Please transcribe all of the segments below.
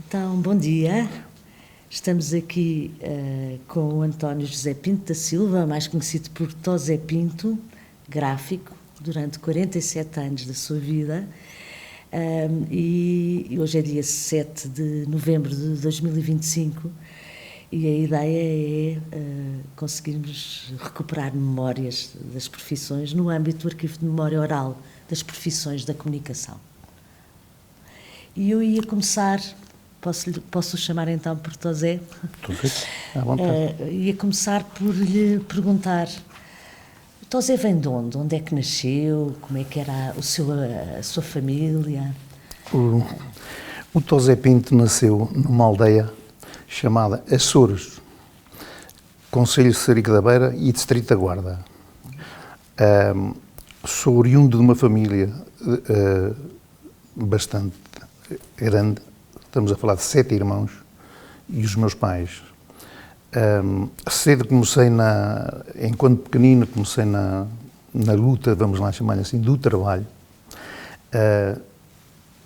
Então, bom dia. Estamos aqui com o António José Pinto da Silva, mais conhecido por Tosé Pinto, gráfico, durante 47 anos da sua vida. E hoje é dia 7 de novembro de 2025 e a ideia é conseguirmos recuperar memórias das profissões no âmbito do Arquivo de Memória Oral das Profissões da Comunicação. E eu ia começar, posso chamar então por Tosé? À vontade. Ia começar por lhe perguntar, o Tosé vem de onde? Onde é que nasceu? Como é que era a sua família? O Tosé Pinto nasceu numa aldeia chamada Açores, concelho de Sarico da Beira e distrito da Guarda. Sou oriundo de uma família bastante grande, estamos a falar de 7 irmãos e os meus pais. Cedo comecei, enquanto pequenino, comecei na luta, vamos lá chamar assim, do trabalho,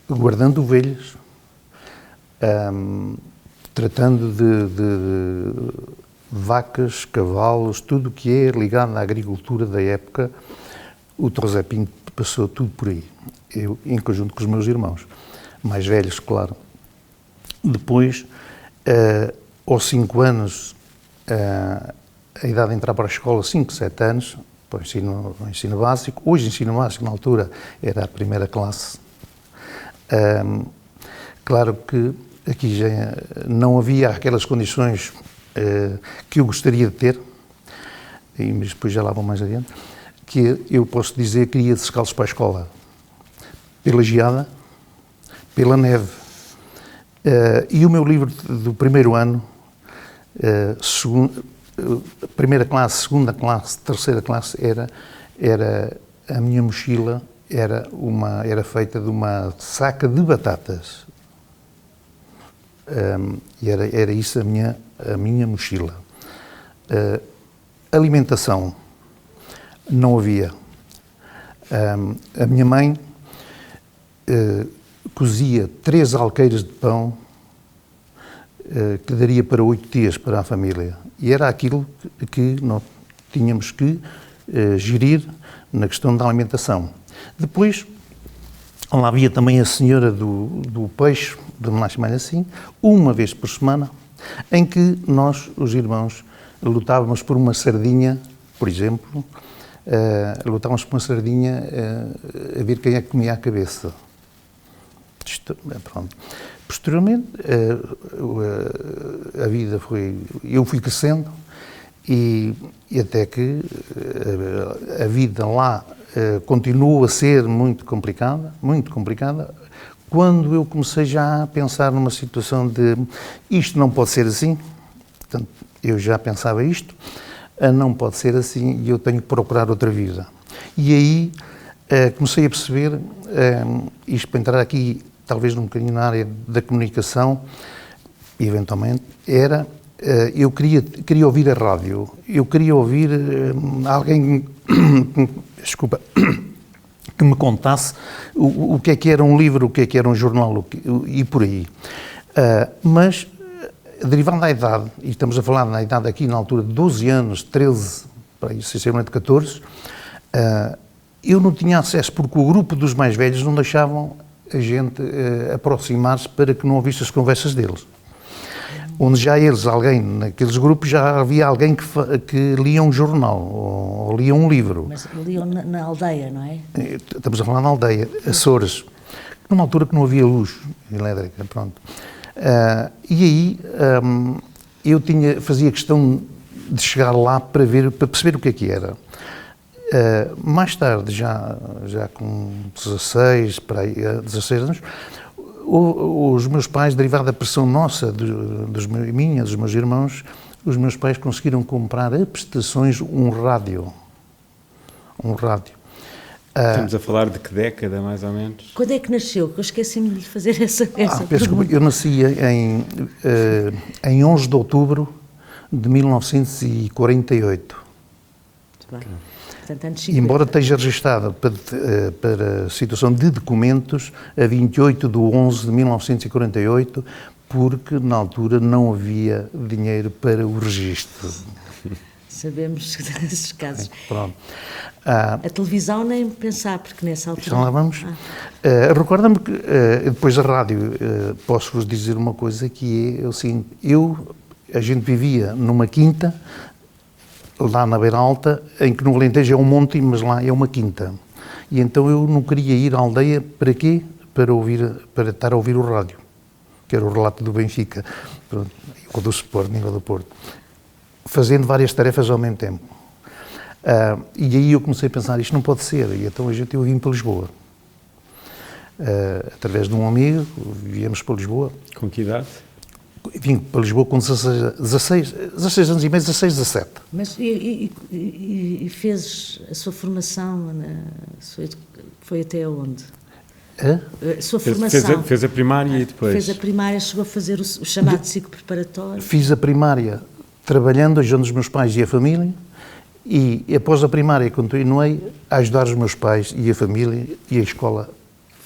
guardando ovelhas, tratando de vacas, cavalos, tudo o que é ligado à agricultura da época. O Tosé Pinto passou tudo por aí, eu em conjunto com os meus irmãos, mais velhos, claro. Depois, aos 5 anos, a idade de entrar para a escola, 5, 7 anos, para o ensino básico. Hoje, ensino básico, na altura, era a primeira classe. Claro que aqui já não havia aquelas condições que eu gostaria de ter, mas depois já lá vou mais adiante, que eu posso dizer que ia descalço para a escola, pela geada, pela neve. E o meu livro do primeiro ano, primeira classe, segunda classe, terceira classe, era a minha mochila, era feita de uma saca de batatas. E era isso a minha mochila. Alimentação não havia. A minha mãe cozia 3 alqueires de pão que daria para 8 dias para a família. E era aquilo que nós tínhamos que gerir na questão da alimentação. Depois, lá havia também a senhora do peixe, vamos lá chamar assim, uma vez por semana, em que nós, os irmãos, lutávamos por uma sardinha, por exemplo, lutávamos por uma sardinha a ver quem é que comia a cabeça. Pronto. Posteriormente, a vida eu fui crescendo e até que a vida lá continuou a ser muito complicada, quando eu comecei já a pensar numa situação de isto não pode ser assim, portanto, eu já pensava isto, não pode ser assim e eu tenho que procurar outra vida. E aí comecei a perceber, isto para entrar aqui talvez um bocadinho na área da comunicação, eventualmente, eu queria ouvir a rádio, eu queria ouvir alguém, desculpa, que me contasse o que é que era um livro, o que é que era um jornal e por aí. Mas, derivando da idade, e estamos a falar na idade aqui na altura de 12 anos, 13, para aí, sinceramente 14, eu não tinha acesso, porque o grupo dos mais velhos não deixavam a gente aproximar-se para que não ouvisse as conversas deles. Onde já naqueles grupos, já havia alguém que lia um jornal ou lia um livro. Mas liam na aldeia, não é? Estamos a falar na aldeia, Açores, numa altura que não havia luz elétrica, pronto. E aí eu fazia questão de chegar lá para perceber o que era. Mais tarde, já com 16 anos, os meus pais, derivado da pressão nossa, dos meus irmãos, os meus pais conseguiram comprar a prestações um rádio. Estamos a falar de que década, mais ou menos? Quando é que nasceu? Que eu esqueci-me de lhe fazer essa desculpa, eu nasci em 11 de outubro de 1948. Muito bem. Portanto, Embora esteja registada para a situação de documentos a 28 de 11 de 1948, porque na altura não havia dinheiro para o registro. Sabemos desses casos. Pronto. A televisão nem pensar, porque nessa altura... Já lá vamos. Recorda-me que depois da rádio, posso-vos dizer uma coisa que é o seguinte, a gente vivia numa quinta, lá na Beira Alta, em que no Alentejo é um monte, mas lá é uma quinta. E então eu não queria ir à aldeia, para quê? Para estar a ouvir o rádio, que era o relato do Benfica, pronto, ou do Sporting, ou do Porto, fazendo várias tarefas ao mesmo tempo. E aí eu comecei a pensar, isto não pode ser, e então eu vim para Lisboa. Através de um amigo, viemos para Lisboa. Com que idade? Vim para Lisboa com 16 anos e meio, 16, 17. Mas e fez a sua formação, foi até onde? A sua formação? Fez a primária e depois? Fez a primária, chegou a fazer o chamado ciclo preparatório? Fiz a primária trabalhando, ajudando os meus pais e a família, e após a primária continuei a ajudar os meus pais e a família, e a escola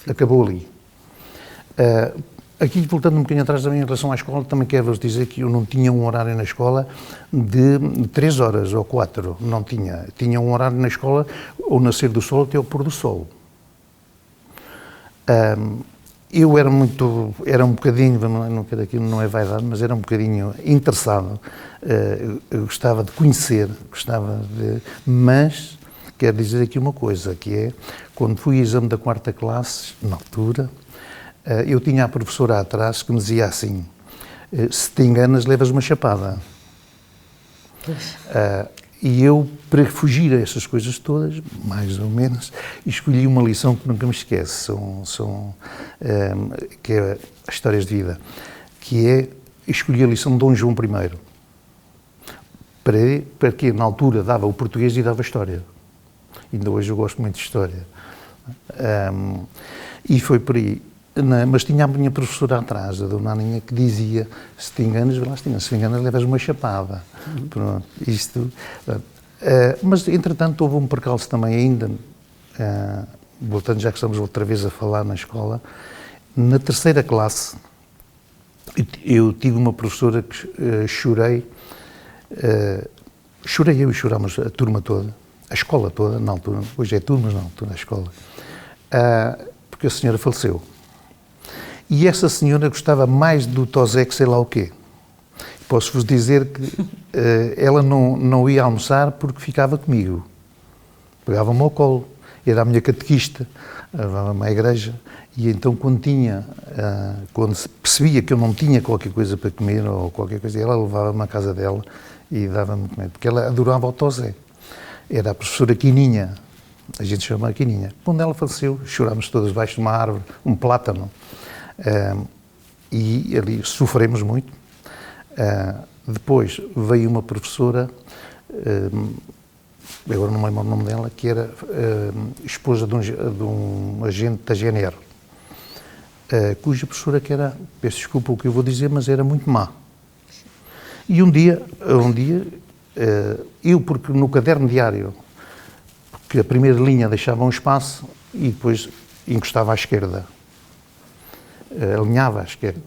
acabou ali. Aqui, voltando um bocadinho atrás também em relação à escola, também quero-vos dizer que eu não tinha um horário na escola de 3 horas ou 4, não tinha. Tinha um horário na escola ao nascer do sol até ao pôr do sol. Eu era um bocadinho, não é vaidade, mas era um bocadinho interessado, eu gostava de conhecer, mas quero dizer aqui uma coisa, que é, quando fui ao exame da 4ª classe, na altura, eu tinha a professora atrás que me dizia assim, se te enganas, levas uma chapada. E eu, para fugir a essas coisas todas, mais ou menos, escolhi uma lição que nunca me esquece, que é as histórias de vida, que é, escolhi a lição de Dom João I, para que na altura dava o português e dava a história. Ainda hoje eu gosto muito de história. E foi por aí. Mas tinha a minha professora atrás, a dona Aninha, que dizia, se te enganas, se te enganas, levas uma chapada. Pronto, isto... mas, entretanto, houve um percalço também ainda, voltando, já que estamos outra vez a falar na escola, na 3ª classe, eu tive uma professora que chorei eu e chorámos a turma toda, a escola toda, na altura, hoje é turmas, na altura, a escola, porque a senhora faleceu. E essa senhora gostava mais do Tosé que sei lá o quê. Posso-vos dizer que ela não ia almoçar porque ficava comigo. Pegava-me ao colo, era a minha catequista, levava-me à igreja, e então quando percebia que eu não tinha qualquer coisa para comer ou qualquer coisa, ela levava-me à casa dela e dava-me comer, porque ela adorava o Tosé. Era a professora Quininha, a gente chama a Quininha. Quando ela faleceu, chorámos todos debaixo de uma árvore, um plátano. E ali sofremos muito. Depois veio uma professora, agora não me lembro o nome dela, que era esposa de um agente da GNR, cuja professora que era, peço desculpa o que eu vou dizer, mas era muito má. E um dia eu, porque no caderno diário, porque a primeira linha deixava um espaço e depois encostava à esquerda, alinhava à esquerda.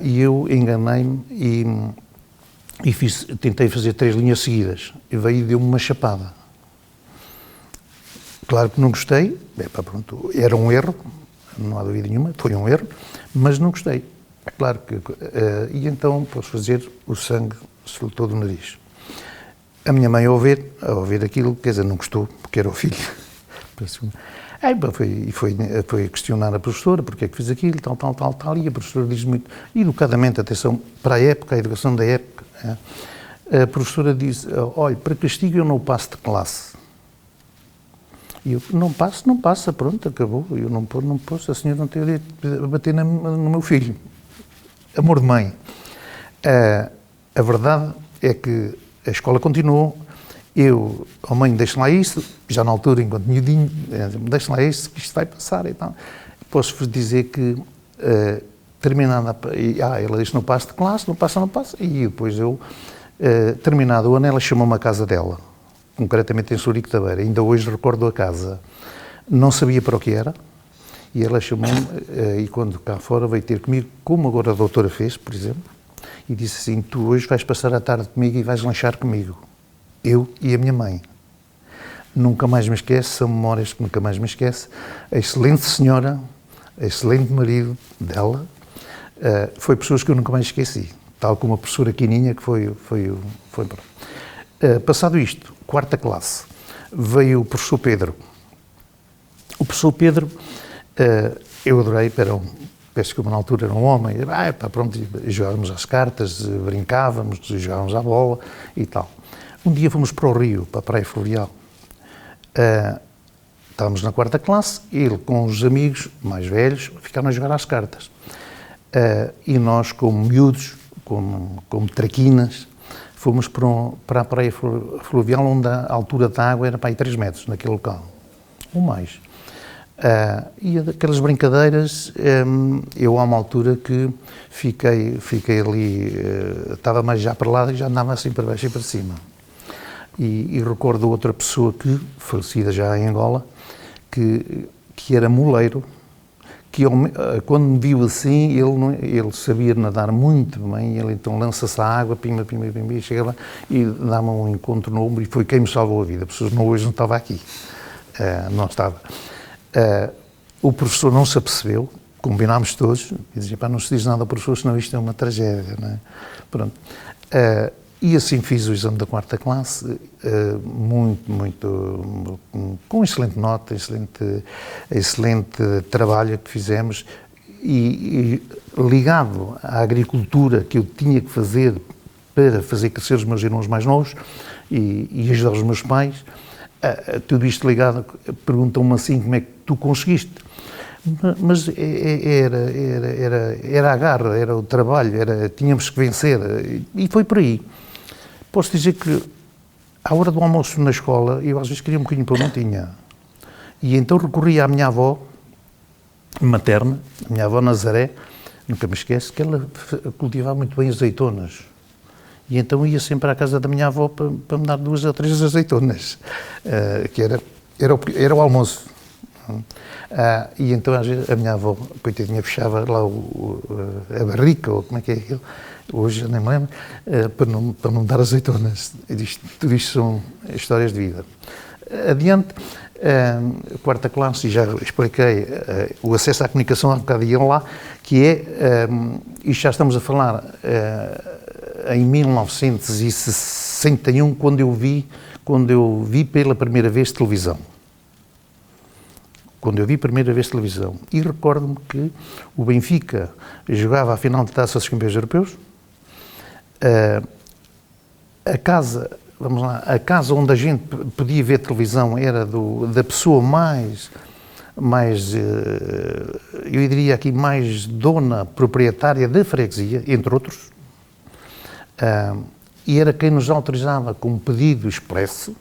E eu enganei-me e tentei fazer 3 linhas seguidas. E veio e deu-me uma chapada. Claro que não gostei, pronto, era um erro, não há dúvida nenhuma, foi um erro, mas não gostei. Claro que... e então, posso fazer, o sangue soltou do nariz. A minha mãe, ao ouvir aquilo, quer dizer, não gostou, porque era o filho. Foi questionar a professora, porque é que fiz aquilo, tal, e a professora diz muito, educadamente, atenção, para a época, a educação da época, a professora diz, olha, para castigo eu não passo de classe. E eu, não passa, pronto, acabou, eu não posso, a senhora não tem direito de bater no meu filho. Amor de mãe. A verdade é que a escola continuou. Eu, mãe, deixa lá isso, já na altura, enquanto miudinho, deixa lá isso, que isto vai passar e tal. Posso-vos dizer que, terminada, ela disse, não passo de classe, não passa, e depois terminado o ano, ela chamou-me à casa dela, concretamente em Sourico da Beira, ainda hoje recordo a casa, não sabia para o que era, E ela chamou-me, e quando cá fora veio ter comigo, como agora a doutora fez, por exemplo, e disse assim, tu hoje vais passar a tarde comigo e vais lanchar comigo. Eu e a minha mãe. Nunca mais me esquece, são memórias que nunca mais me esquece. A excelente senhora, a excelente marido dela, foi pessoas que eu nunca mais esqueci. Tal como a professora Quininha, que foi. Passado isto, 4ª classe, veio o professor Pedro. O professor Pedro, eu adorei, peço que na altura era um homem, pronto, jogávamos às cartas, brincávamos, jogávamos à bola e tal. Um dia fomos para o Rio, para a Praia Fluvial. Estávamos na 4ª classe, ele com os amigos mais velhos ficaram a jogar às cartas. E nós, como miúdos, como traquinas, fomos para a Praia Fluvial, onde a altura da água era para aí 3 metros, naquele local, ou mais. E aquelas brincadeiras, eu há uma altura que fiquei ali, estava mais já para lá e já andava assim para baixo e para cima. E recordo outra pessoa que, falecida já em Angola, que era moleiro, que quando me viu assim, ele sabia nadar muito bem, ele então lança-se à água, pimba, e chega lá e dá-me um encontro no ombro e foi quem me salvou a vida. A pessoa hoje não estava aqui, não estava. O professor não se apercebeu, combinámos todos, e dizia, não se diz nada ao professor, senão isto é uma tragédia, não é? Pronto. E assim fiz o exame da 4ª classe, com excelente nota, excelente trabalho que fizemos, e ligado à agricultura que eu tinha que fazer para fazer crescer os meus irmãos mais novos e ajudar os meus pais, tudo isto ligado, perguntam-me assim, como é que tu conseguiste? Mas era a garra, era o trabalho, tínhamos que vencer, e foi por aí. Posso dizer que, à hora do almoço na escola, eu às vezes queria um bocadinho de pão, não tinha. E então recorria à minha avó materna, a minha avó Nazaré, nunca me esqueço, que ela cultivava muito bem azeitonas. E então ia sempre à casa da minha avó para me dar 2 ou 3 azeitonas, que era o almoço. E então às vezes a minha avó, coitadinha, fechava lá a barrica, ou como é que é aquilo, hoje nem me lembro, para não dar azeitonas. Tudo isto são histórias de vida. Adiante, 4ª classe, e já expliquei o acesso à comunicação, há um bocado iam lá, que é, isto já estamos a falar em 1961, quando eu vi pela primeira vez televisão. E recordo-me que o Benfica jogava a final de Taça dos Campeões Europeus. A casa onde a gente podia ver televisão era da pessoa mais, eu diria aqui, mais dona proprietária da freguesia, entre outros. E era quem nos autorizava com um pedido expresso,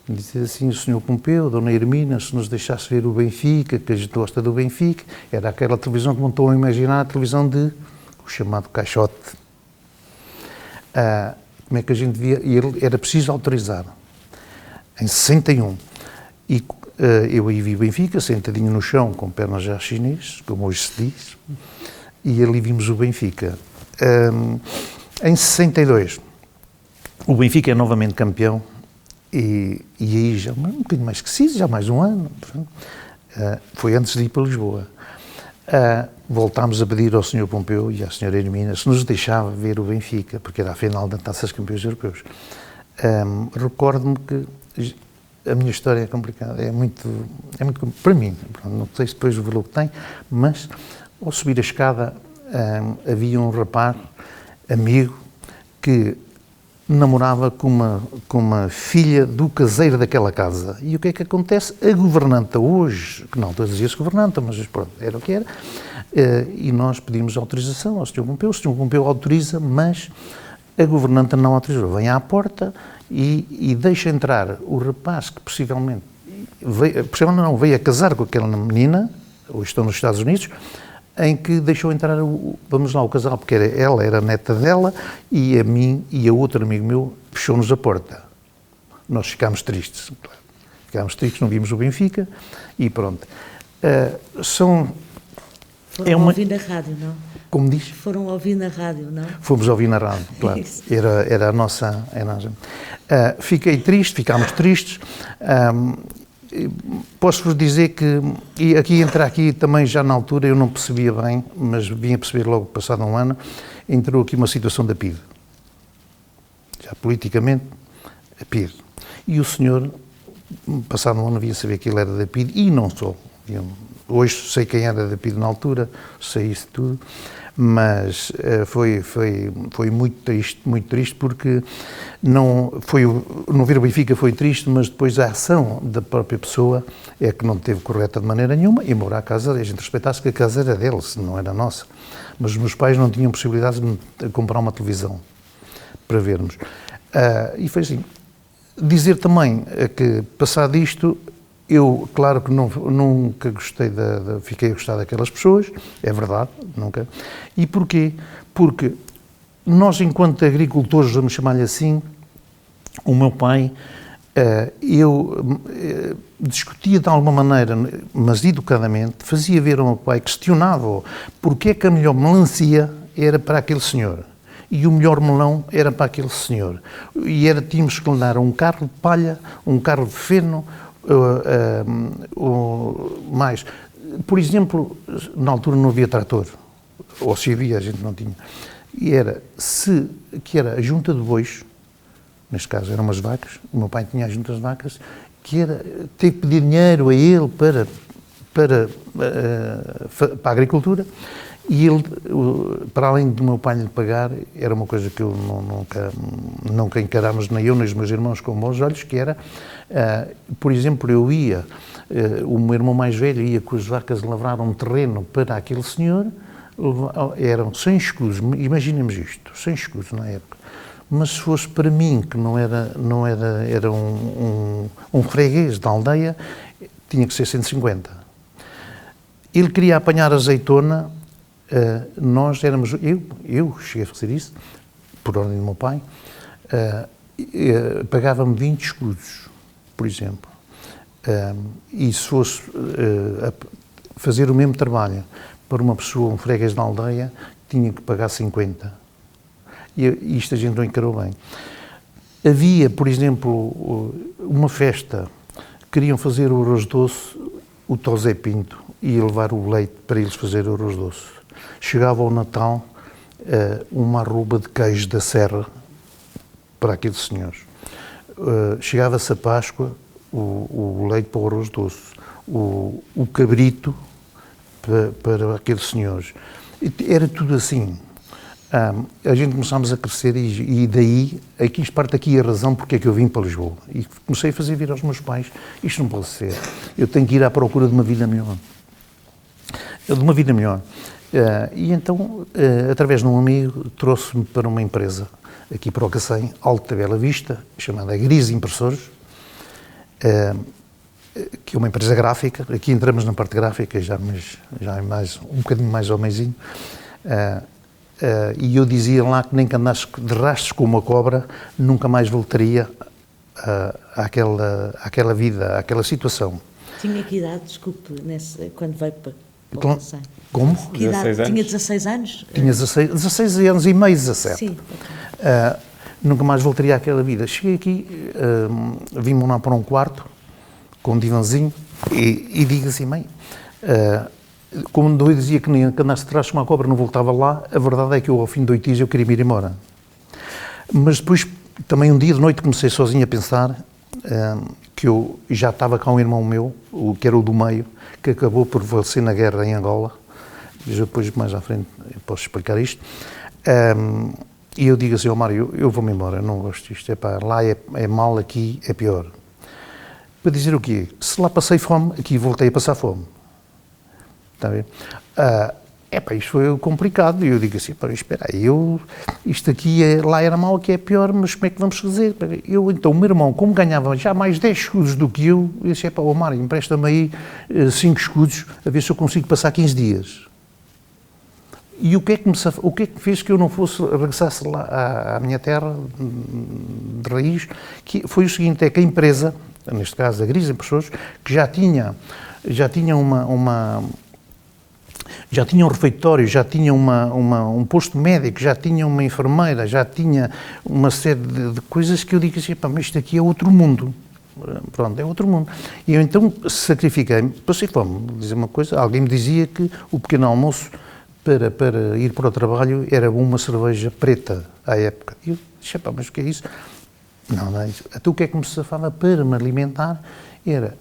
dizia assim, o Sr. Pompeu, a Dona Hermina, se nos deixasse ver o Benfica, que a gente gosta do Benfica, era aquela televisão que não estão a imaginar, a televisão o chamado caixote. Como é que a gente via? E era preciso autorizar. Em 61. E eu aí vi o Benfica, sentadinho no chão, com pernas já chinesas, como hoje se diz, e ali vimos o Benfica. Em 62, o Benfica é novamente campeão, e aí já um bocadinho mais esquecido, já mais um ano, foi antes de ir para Lisboa. Voltámos a pedir ao Sr. Pompeu e à Sra. Hermina se nos deixava ver o Benfica, porque era a final da Taça dos Campeões Europeus. Recordo-me que a minha história é complicada, é muito para mim, não sei se depois o valor que tem, mas ao subir a escada havia um rapaz, amigo, que namorava com uma filha do caseiro daquela casa. E o que é que acontece? A governanta hoje, que não todos os dias governanta, mas pronto, era o que era, e nós pedimos autorização ao Sr. Pompeu, o Sr. Pompeu autoriza, mas a governanta não autorizou. Vem à porta e deixa entrar o rapaz que possivelmente veio a casar com aquela menina, hoje estão nos Estados Unidos, em que deixou entrar o casal, porque ela era neta dela, e a mim e a outro amigo meu fechou-nos a porta. Nós ficámos tristes, claro. Não vimos o Benfica, e pronto. São... Foram ouvir na rádio, não? Como diz? Foram ouvir na rádio, não? Fomos ouvir na rádio, claro. Era a nossa... Ficámos tristes. Posso-vos dizer que, e aqui também já na altura eu não percebia bem, mas vim a perceber logo passado um ano, entrou aqui uma situação da PIDE. Já politicamente, a PIDE. E o senhor, passado um ano, vinha saber que ele era da PIDE, e não só. Hoje sei quem era da PIDE na altura, sei isso tudo, mas foi muito triste porque não ver o Benfica foi triste, mas depois a ação da própria pessoa é que não teve correta de maneira nenhuma, embora a casa, a gente respeitasse que a casa era dele, não era nossa. Mas os meus pais não tinham possibilidade de comprar uma televisão para vermos. E foi assim. Dizer também que, passado isto, eu, claro que nunca gostei fiquei a gostar daquelas pessoas, é verdade, nunca. E porquê? Porque nós, enquanto agricultores, vamos chamar-lhe assim, o meu pai, eu discutia de alguma maneira, mas educadamente, fazia ver ao meu pai, questionava-o, porque é que a melhor melancia era para aquele senhor e o melhor melão era para aquele senhor. E tínhamos que lhe dar um carro de palha, um carro de feno, mais. Por exemplo, na altura não havia trator, ou se havia, a gente não tinha. E era a junta de bois, neste caso eram umas vacas, o meu pai tinha as juntas de vacas, que era ter que pedir dinheiro a ele para a agricultura, e ele, para além do meu pai lhe pagar, era uma coisa que eu nunca encarámos, nem eu nem os meus irmãos, com bons olhos, que era, por exemplo, o meu irmão mais velho ia com as vacas lavrar um terreno para aquele senhor, eram 100 escudos, imaginemos isto, 100 escudos na época. Mas se fosse para mim, que era um freguês da aldeia, tinha que ser 150. Ele queria apanhar azeitona, nós éramos, eu cheguei a fazer isso, por ordem do meu pai, pagava-me 20 escudos, por exemplo. E se fosse fazer o mesmo trabalho para uma pessoa, um freguês da aldeia, tinha que pagar 50. E isto a gente não encarou bem. Havia, por exemplo, uma festa, queriam fazer o arroz doce, o Tosé Pinto ia levar o leite para eles fazerem o arroz doce. Chegava ao Natal, uma arroba de queijo da serra para aqueles senhores. Chegava-se a Páscoa, o leite para o arroz doce, o cabrito para aqueles senhores. Era tudo assim. A gente começámos a crescer e daí, parte aqui a razão porque é que eu vim para Lisboa. E comecei a fazer vir aos meus pais, isto não pode ser, eu tenho que ir à procura de uma vida melhor. E então, através de um amigo, trouxe-me para uma empresa, aqui para o Cacém, Alto da Bela Vista, chamada Gris Impressores, que é uma empresa gráfica. Aqui entramos na parte gráfica, já é mais, um bocadinho mais ao meizinho. E eu dizia lá que nem que andasse de rastros com uma cobra, nunca mais voltaria àquela vida, àquela situação. Tinha que idade, desculpe, quando veio para o Cacém? Como? Que idade? Tinha 16 anos? Tinha 16 anos e meio, 17. Sim. Nunca mais voltaria àquela vida. Cheguei aqui, vim morar para um quarto, com um divanzinho, e digo assim, mãe, como eu dizia que andasse de trás com uma cobra não voltava lá, a verdade é que eu, ao fim de 8 dias, eu queria me ir embora. Mas depois, também um dia de noite, comecei sozinho a pensar que eu já estava com um irmão meu, que era o do meio, que acabou por falecer na guerra em Angola. Depois, mais à frente, eu posso explicar isto. E eu digo assim, Mário, eu vou-me embora, eu não gosto disto. Lá é mal, aqui é pior. Para dizer o quê? Se lá passei fome, aqui voltei a passar fome. Está a ver? Isto foi complicado. E eu digo assim, espera aí, isto aqui lá era mau, aqui é pior, mas como é que vamos fazer? Então, o meu irmão, como ganhava já mais 10 escudos do que eu disse, Mário, empresta-me aí 5 escudos, a ver se eu consigo passar 15 dias. E o que é que fez que eu não regressasse lá à minha terra de raiz? Que foi o seguinte, é que a empresa, neste caso a Gris Impressores, que já tinha um refeitório, já tinha um posto médico, já tinha uma enfermeira, já tinha uma série de coisas que eu digo assim, pá, mas isto aqui é outro mundo. Pronto, é outro mundo. E eu então sacrifiquei-me, passei fome. Vou dizer uma coisa, alguém me dizia que o pequeno almoço para ir para o trabalho era uma cerveja preta à época. E eu disse, pá, mas o que é isso? Não é isso. Até o que é que me safava para me alimentar era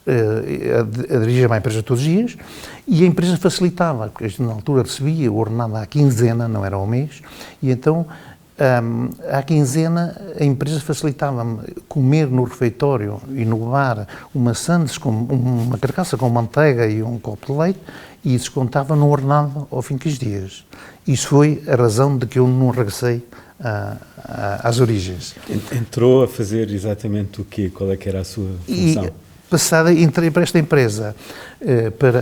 a dirigir à empresa todos os dias, e a empresa facilitava, porque na altura recebia o ordenado à quinzena, não era ao mês, e então à quinzena a empresa facilitava-me comer no refeitório e no bar uma sandes com uma carcaça com manteiga e um copo de leite, e descontava no ordenado ao fim de 15 dias. Isso foi a razão de que eu não regressei às origens. Entrou a fazer exatamente o quê? Qual é que era a sua função? Entrei para esta empresa,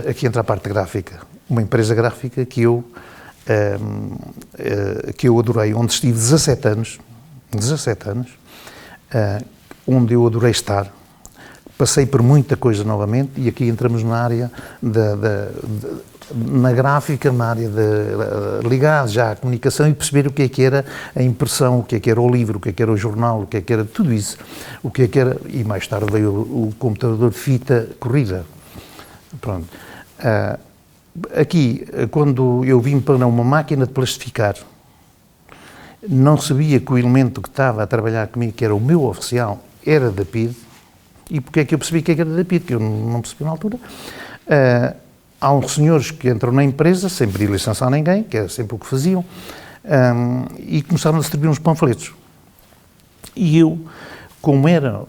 aqui entra a parte gráfica, uma empresa gráfica que eu adorei, onde estive 17 anos, onde eu adorei estar. Passei por muita coisa novamente, e aqui entramos na área na gráfica, na área ligada já à comunicação, e perceber o que é que era a impressão, o que é que era o livro, o que é que era o jornal, o que é que era tudo isso, o que é que era, e mais tarde veio o computador de fita corrida. Pronto. Aqui, quando eu vim para uma máquina de plastificar, não sabia que o elemento que estava a trabalhar comigo, que era o meu oficial, era da PID. E porque é que eu percebi que era da PID? Que eu não percebi na altura. Há uns senhores que entram na empresa, sem pedir licença a ninguém, que era sempre o que faziam, e começaram a distribuir uns panfletos. E eu, como era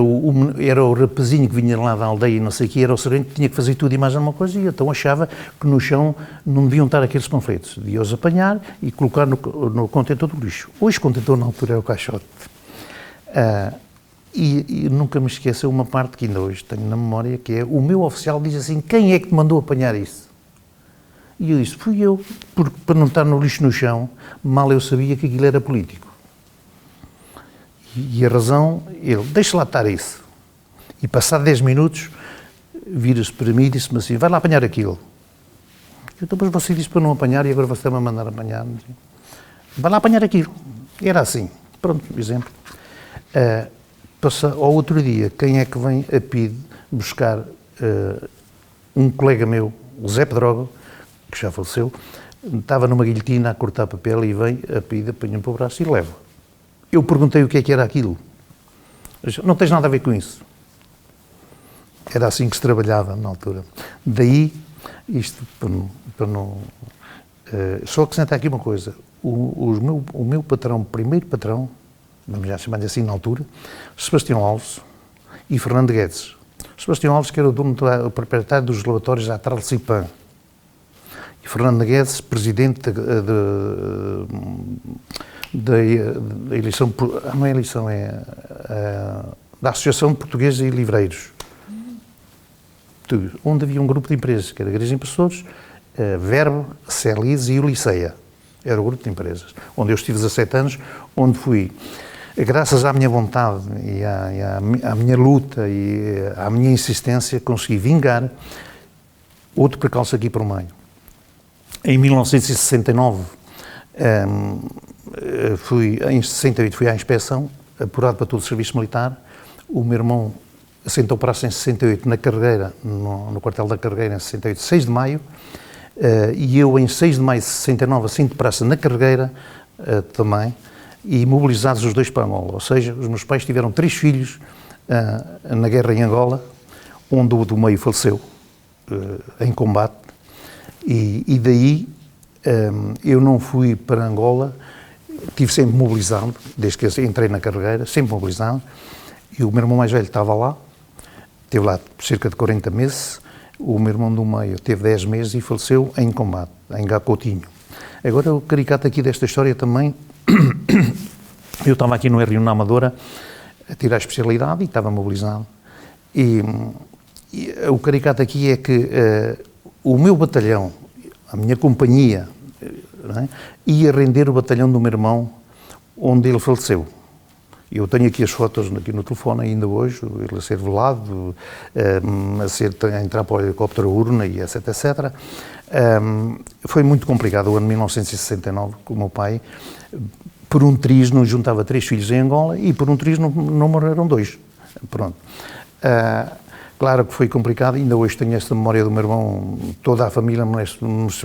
o rapazinho que vinha lá da aldeia e não sei o que, era o sereno que tinha que fazer tudo e mais alguma coisa, e então achava que no chão não deviam estar aqueles panfletos. Devia-os apanhar e colocar no contentor do lixo. Hoje o contentor na altura é o caixote. E nunca me esqueceu uma parte que ainda hoje tenho na memória, que é, o meu oficial diz assim, quem é que te mandou apanhar isso? E eu disse, fui eu, porque para não estar no lixo no chão, mal eu sabia que aquilo era político. E a razão, ele, deixa lá estar isso. E passado 10 minutos, vira-se para mim e disse-me assim, vai lá apanhar aquilo. Eu, então, depois você disse para não apanhar e agora você está-me a mandar apanhar. Vai lá apanhar aquilo. Era assim. Pronto, exemplo. Ao outro dia, quem é que vem a PID buscar um colega meu, o Zé Pedroga, que já faleceu, estava numa guilhotina a cortar papel e vem a PID, apanha-me para o braço e leva. Eu perguntei o que é que era aquilo. Não tens nada a ver com isso. Era assim que se trabalhava na altura. Daí, isto para não só acrescentar aqui uma coisa. O meu patrão, primeiro patrão, vamos já chamar assim na altura, Sebastião Alves e Fernando Guedes. Sebastião Alves, que era o proprietário dos lavatórios da Atralcipan, e Fernando Guedes, presidente da eleição, não é eleição, da Associação Portuguesa e Livreiros, onde havia um grupo de empresas, que era Gris Impressores, Verbo, Celis e Uliceia. Era o grupo de empresas, onde eu estive 17 anos, onde fui, graças à minha vontade e à minha luta e à minha insistência, consegui vingar outro percalço aqui por meio. Em 1969, em 68 fui à inspeção, apurado para todo o serviço militar. O meu irmão assentou praça em 68 na Carregueira, no quartel da Carregueira, em 68, 6 de maio, e eu em 6 de maio de 69 assento praça na Carregueira também, e mobilizados os dois para Angola. Ou seja, os meus pais tiveram 3 filhos na guerra em Angola, onde o do meio faleceu em combate, e daí eu não fui para Angola, estive sempre mobilizado, desde que entrei na Carregueira, sempre mobilizado, e o meu irmão mais velho estava lá, esteve lá cerca de 40 meses, o meu irmão do meio teve 10 meses e faleceu em combate, em Gacoutinho. Agora, o caricato aqui desta história também, eu estava aqui no R1 na Amadora, a tirar a especialidade e estava mobilizado, e o caricato aqui é que o meu batalhão, a minha companhia, não é, ia render o batalhão do meu irmão, onde ele faleceu. Eu tenho aqui as fotos aqui no telefone ainda hoje, ele a ser velado, a entrar para o helicóptero urna e etc, etc. Foi muito complicado o ano de 1969, com o meu pai. Por um trisno juntava 3 filhos em Angola e por um trisno não morreram 2. Pronto. Claro que foi complicado, ainda hoje tenho esta memória do meu irmão, toda a família, merece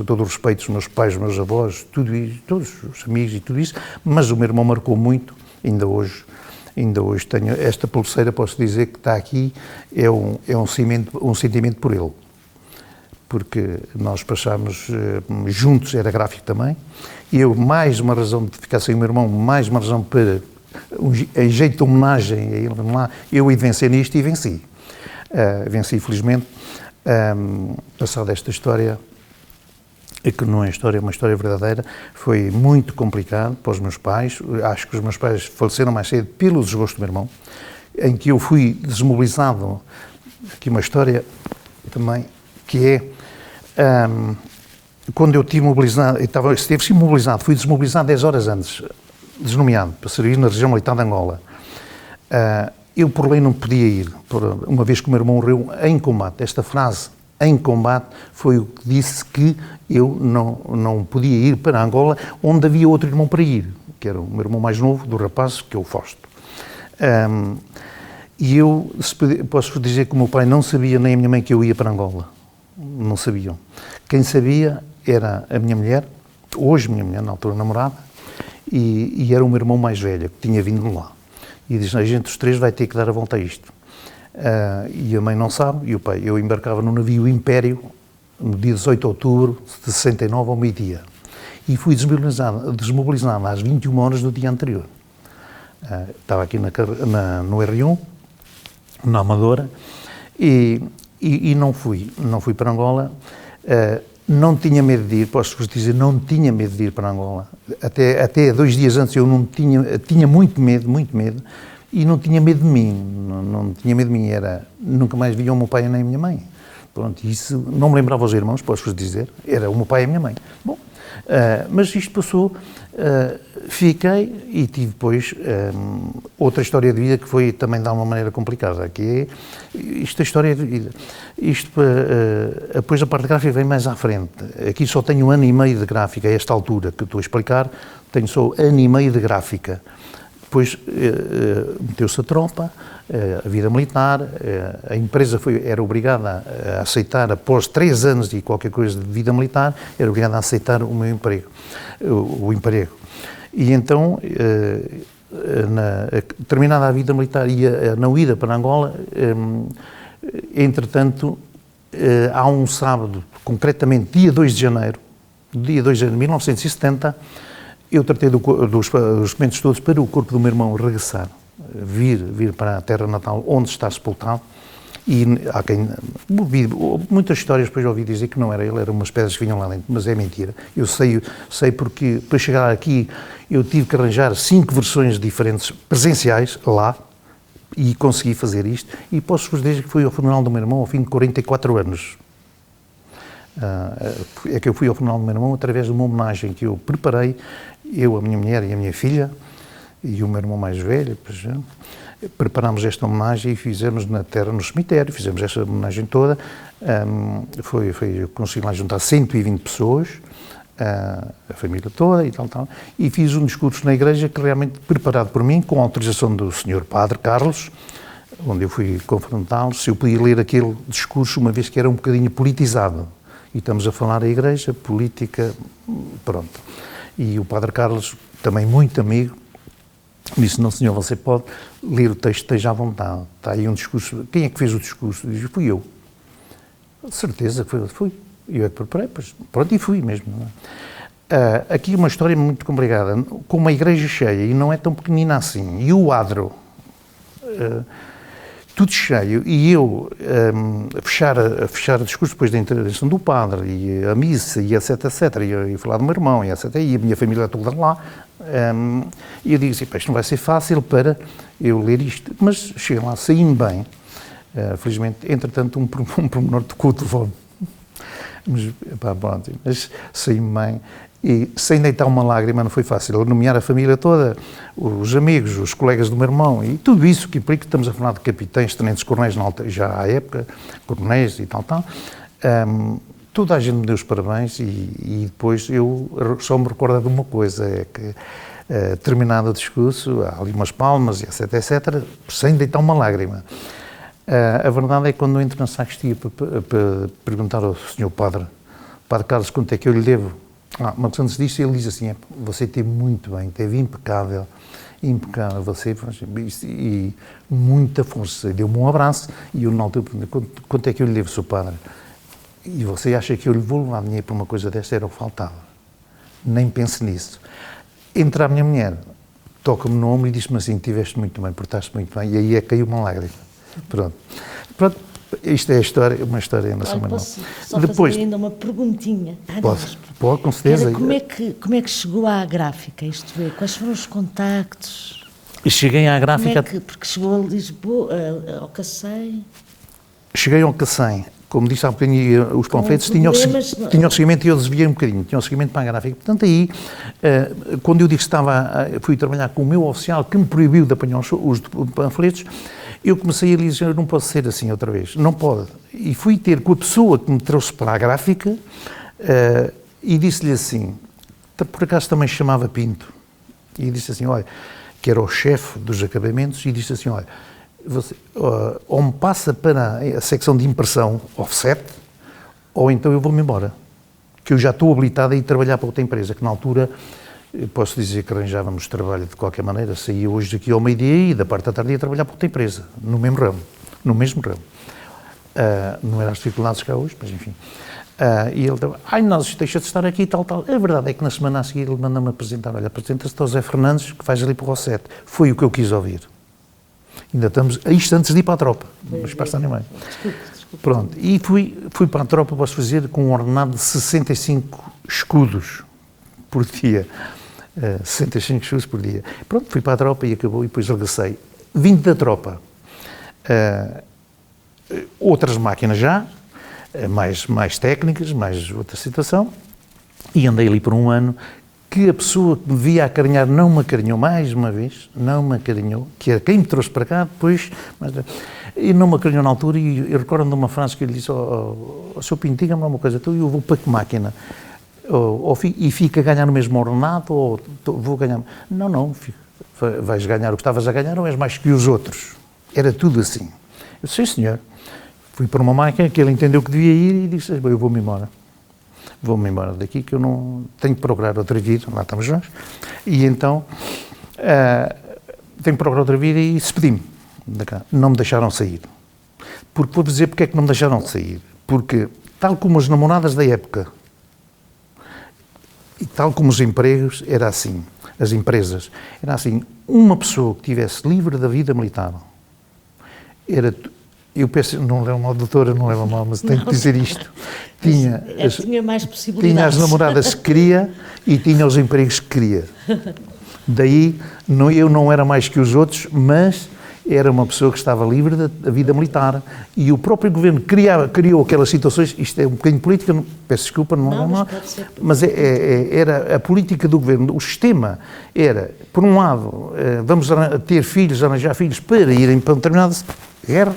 todo o respeito, os meus pais, os meus avós, tudo isso, todos os amigos e tudo isso, mas o meu irmão marcou muito, ainda hoje tenho esta pulseira, posso dizer que está aqui, é um sentimento por ele, porque nós passámos juntos, era gráfico também, e eu, mais uma razão de ficar sem o meu irmão, mais uma razão para, em jeito de homenagem a ele, vamos lá, eu ia vencer nisto e venci. Venci, felizmente. Passada esta história, que não é história, é uma história verdadeira, foi muito complicado para os meus pais. Acho que os meus pais faleceram mais cedo pelo desgosto do meu irmão, em que eu fui desmobilizado. Aqui uma história também, que é, quando eu estive mobilizado, esteve mobilizado, fui desmobilizado 10 horas antes, desnomeado, para servir na região militar de Angola. Eu, por lei, não podia ir, uma vez que o meu irmão morreu em combate. Esta frase, em combate, foi o que disse que eu não podia ir para Angola, onde havia outro irmão para ir, que era o meu irmão mais novo, do rapaz, que é o Fausto. E eu posso dizer que o meu pai não sabia, nem a minha mãe, que eu ia para Angola. Não sabiam. Quem sabia era a minha mulher, hoje minha mulher, na altura namorada, e era o meu irmão mais velho, que tinha vindo de lá. E diz, a gente os 3 vai ter que dar a volta a isto. E a mãe não sabe, e o pai, eu embarcava no navio Império, no dia 18 de outubro de 69, ao meio-dia. E fui desmobilizado às 21 horas do dia anterior. Estava aqui no R1, na Amadora, e não fui para Angola. Não tinha medo de ir, posso-vos dizer, não tinha medo de ir para Angola. Até 2 dias antes eu não tinha muito medo, e não tinha medo de mim, não tinha medo de mim, nunca mais via o meu pai nem a minha mãe. Pronto, isso, não me lembrava os irmãos, posso-vos dizer, era o meu pai e a minha mãe. Bom, mas isto passou, fiquei e tive depois outra história de vida que foi também de uma maneira complicada, que é isto, a história de vida. Depois a parte gráfica vem mais à frente. Aqui só tenho 1 ano e meio de gráfica, a esta altura que eu estou a explicar, tenho só 1 ano e meio de gráfica. Depois meteu-se a tropa, a vida militar, a empresa era obrigada a aceitar, após 3 anos e qualquer coisa de vida militar, era obrigada a aceitar o meu emprego, o emprego. E então, terminada a vida militar e a não ida para Angola, entretanto, há um sábado, concretamente dia 2 de janeiro de 1970, eu tratei dos documentos todos para o corpo do meu irmão regressar, vir para a terra natal, onde está sepultado. E há quem... muitas histórias depois ouvi dizer que não era ele, eram umas pedras que vinham lá dentro, mas é mentira. Eu sei porque para chegar aqui eu tive que arranjar 5 versões diferentes presenciais lá e consegui fazer isto. E posso-vos dizer que fui ao funeral do meu irmão ao fim de 44 anos. É que eu fui ao funeral do meu irmão através de uma homenagem que eu preparei, eu, a minha mulher e a minha filha, e o meu irmão mais velho, preparámos esta homenagem e fizemos na terra, no cemitério, fizemos esta homenagem toda. Eu consegui lá juntar 120 pessoas, a família toda e tal, e fiz um discurso na igreja que realmente preparado por mim, com a autorização do Sr. Padre Carlos, onde eu fui confrontá-lo, se eu podia ler aquele discurso, uma vez que era um bocadinho politizado. E estamos a falar da igreja, política, pronto. E o Padre Carlos, também muito amigo, disse, não senhor, você pode ler o texto, esteja à vontade. Está aí um discurso. Quem é que fez o discurso? Diz, fui eu. De certeza que fui. Eu é que preparei, pois, pronto, e fui mesmo. Aqui uma história muito complicada, com uma igreja cheia, e não é tão pequenina assim, e o adro, tudo cheio, e eu a fechar o discurso depois da intervenção do padre, e a missa, e etc, e eu falar do meu irmão, e etc, e a minha família toda lá, e eu digo assim, isto não vai ser fácil para eu ler isto, mas cheguei lá, saí-me bem, felizmente, entretanto, um pormenor tocou o telefone. Mas saí-me bem. E sem deitar uma lágrima não foi fácil. Nomear a família toda, os amigos, os colegas do meu irmão e tudo isso que implica, estamos a falar de capitães, tenentes, coronéis, já à época, coronéis e tal. Toda a gente me deu os parabéns e depois eu só me recordo de uma coisa, é que terminado o discurso, há ali umas palmas, etc, sem deitar uma lágrima. A verdade é que quando eu entro na sacristia para perguntar ao senhor Padre Carlos quanto é que eu lhe devo, mas antes disso ele diz assim, você teve muito bem, teve impecável, você, e muita força, deu-me um abraço, e eu na altura perguntei, quanto é que eu lhe devo, Sr. Padre? E você acha que eu lhe vou levar dinheiro para uma coisa desta? Era o que faltava. Nem pense nisso. Entra a minha mulher, toca-me no ombro e diz-me assim, tiveste muito bem, portaste muito bem, e aí caiu uma lágrima. Pronto, isto é uma história nacional. Posso só fazer ainda uma perguntinha? Pode, com certeza. Como é que chegou à gráfica, isto é, quais foram os contactos? Cheguei à gráfica... Porque chegou a Lisboa, ao Cacém? Cheguei ao Cacém. Como disse há bocadinho, os panfletos tinham o seguimento e eu desviei um bocadinho, tinham o seguimento para a gráfica. Portanto, aí, quando eu disse que fui trabalhar com o meu oficial, que me proibiu de apanhar os panfletos, eu comecei a dizer, não posso ser assim outra vez, não pode. E fui ter com a pessoa que me trouxe para a gráfica e disse-lhe assim, por acaso também se chamava Pinto, e disse assim, olha, que era o chefe dos acabamentos, e disse assim, olha, você, ou me passa para a secção de impressão offset, ou então eu vou-me embora, que eu já estou habilitado a ir trabalhar para outra empresa, que na altura, posso dizer que arranjávamos trabalho de qualquer maneira, saía hoje daqui ao meio-dia e da parte da tarde ia trabalhar para outra empresa, no mesmo ramo. Não eram as dificuldades que há hoje, mas enfim. E ele estava, nós deixa de estar aqui e tal. A verdade é que na semana a seguir ele manda-me apresentar, olha, apresenta-se ao José Fernandes, que faz ali para o Rosset. Foi o que eu quis ouvir. Ainda estamos a isto antes de ir para a tropa, no espaço animais. Desculpe. Pronto, e fui para a tropa, posso dizer, com um ordenado de 65 escudos por dia. 65 escudos por dia. Pronto, fui para a tropa e acabou, e depois regressei. Vindo da tropa, outras máquinas já, mais técnicas, mais outra situação, e andei ali por um ano, que a pessoa que me via acarinhar não me acarinhou mais uma vez, não me acarinhou, que era quem me trouxe para cá depois, e não me acarinhou na altura, e eu recordo de uma frase que ele disse, Sr. Pinto, diga-me uma coisa, então eu vou para que máquina? E fica a ganhar no mesmo ordenado, ou vou ganhar... Não, vais ganhar o que estavas a ganhar, ou és mais que os outros? Era tudo assim. Eu disse, sim, senhor. Fui para uma máquina que ele entendeu que devia ir e disse, eu vou-me embora. Vou-me embora daqui, que eu não tenho que procurar outra vida, lá estamos nós, e então tenho que procurar outra vida e despedi-me de cá. Não me deixaram sair. Porque vou dizer porque é que não me deixaram sair. Porque, tal como as namoradas da época, e tal como os empregos, era assim, as empresas, era assim, uma pessoa que estivesse livre da vida militar, eu penso, não leva mal, doutora, não leva mal, mas tenho que dizer isto. Tinha mais possibilidades. Tinha as namoradas que queria e tinha os empregos que queria. Daí, eu não era mais que os outros, mas era uma pessoa que estava livre da vida militar. E o próprio governo criou aquelas situações, isto é um bocadinho política, peço desculpa, não é mal, mas era a política do governo, o sistema era, por um lado, vamos ter filhos, arranjar filhos para irem para uma determinada guerra,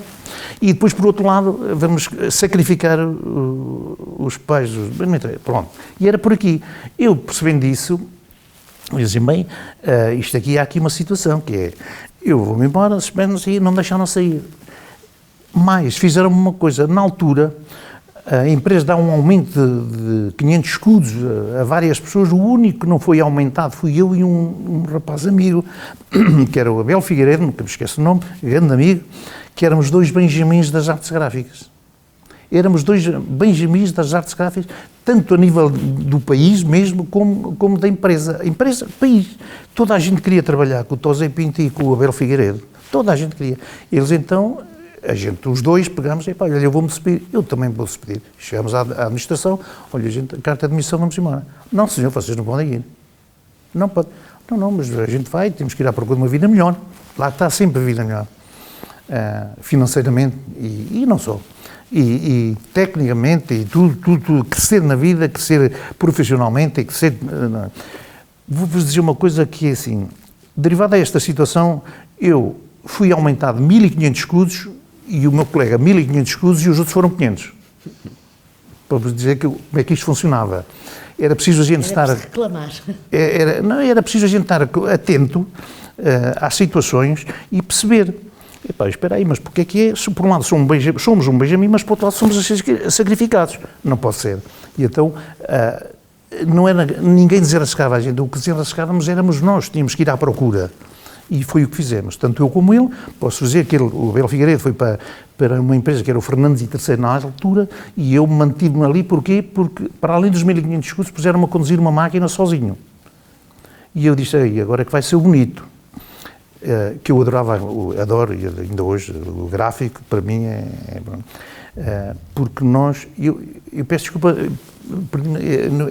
e depois, por outro lado, vamos sacrificar os pais. Pronto. E era por aqui. Eu, percebendo isso, eu disse, bem, há aqui uma situação, que é, eu vou-me embora, e não me deixaram sair. Mas fizeram uma coisa, na altura, a empresa dá um aumento de 500 escudos a várias pessoas, o único que não foi aumentado fui eu e um rapaz amigo, que era o Abel Figueiredo, nunca me esqueço o nome, grande amigo, que éramos dois benjamins das artes gráficas. Éramos dois benjamins das artes gráficas, tanto a nível do país mesmo, como da empresa. Empresa, país. Toda a gente queria trabalhar com o Tosé Pinto e com o Abel Figueiredo. Toda a gente queria. Eles então, os dois pegamos e, olha, eu vou-me despedir. Eu também vou despedir. Chegamos à administração, olha, a carta de admissão, vamos embora. Não, senhor, vocês não podem ir. Não pode. Não, mas a gente vai, temos que ir à procura de uma vida melhor. Lá está sempre a vida melhor. Financeiramente e não só. e tecnicamente, e tudo, crescer na vida, crescer profissionalmente, e crescer... Vou-vos dizer uma coisa que é assim, derivada desta situação, eu fui aumentado 1.500 escudos, e o meu colega 1.500 escudos, e os outros foram 500. Para vos dizer como é que isto funcionava. Era preciso a gente estar... Era preciso reclamar. Era preciso a gente estar atento às situações e perceber. Epá, espera aí, mas porque é que é? Se por um lado somos um Benjamin, mas por outro lado somos sacrificados. Não pode ser. E então, não era ninguém desenrascava a gente. O que desenrascávamos éramos nós, tínhamos que ir à procura. E foi o que fizemos. Tanto eu como ele, posso dizer que o Abel Figueiredo foi para uma empresa que era o Fernandes e Terceiro na altura, e eu mantive-me ali, porquê? Porque, para além dos 1.500 escudos, puseram-me a conduzir uma máquina sozinho. E eu disse, aí, agora é que vai ser bonito. Que eu adoro, e ainda hoje, o gráfico, para mim, porque nós... Eu peço desculpa,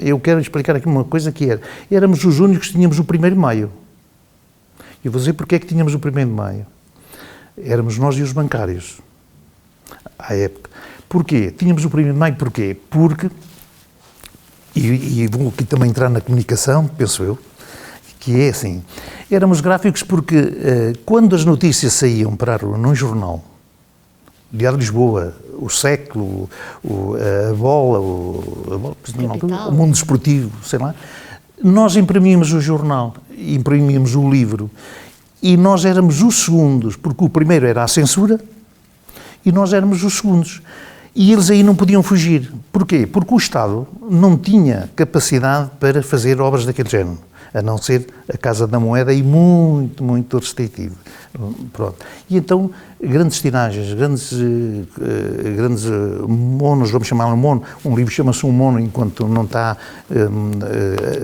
eu quero explicar aqui uma coisa que éramos os únicos que tínhamos o 1º de maio. Eu vou dizer porque é que tínhamos o 1º de maio. Éramos nós e os bancários, à época. Porquê? Tínhamos o 1º de maio, porquê? Porque, e vou aqui também entrar na comunicação, penso eu, que é assim, éramos gráficos porque quando as notícias saíam para a rua, num jornal, o Diário de Lisboa, o Século, a Bola, o Mundo Desportivo, sei lá, nós imprimíamos o jornal, imprimíamos o livro, e nós éramos os segundos, porque o primeiro era a censura, e nós éramos os segundos. E eles aí não podiam fugir. Porquê? Porque o Estado não tinha capacidade para fazer obras daquele género, a não ser a Casa da Moeda e muito, muito restritivo. Pronto. E então, grandes tiragens, grandes monos, vamos chamá-lo mono, um livro chama-se um mono enquanto não está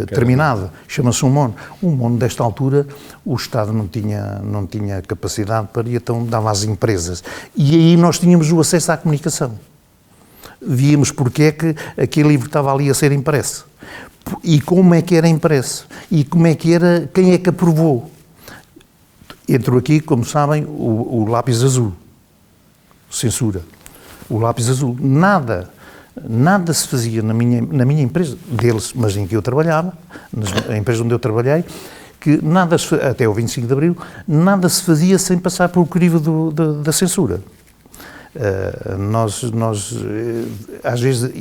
terminado, chama-se um mono. Um mono desta altura, o Estado não tinha capacidade para, e então dava às empresas. E aí nós tínhamos o acesso à comunicação. Víamos porque é que aquele livro estava ali a ser impresso. E como é que era impresso, e como é que era, quem é que aprovou. Entrou aqui, como sabem, o lápis azul, censura, o lápis azul. Nada se fazia na minha empresa, deles, mas em que eu trabalhava, na empresa onde eu trabalhei, que nada, até o 25 de Abril, nada se fazia sem passar pelo crivo da censura. Nós às vezes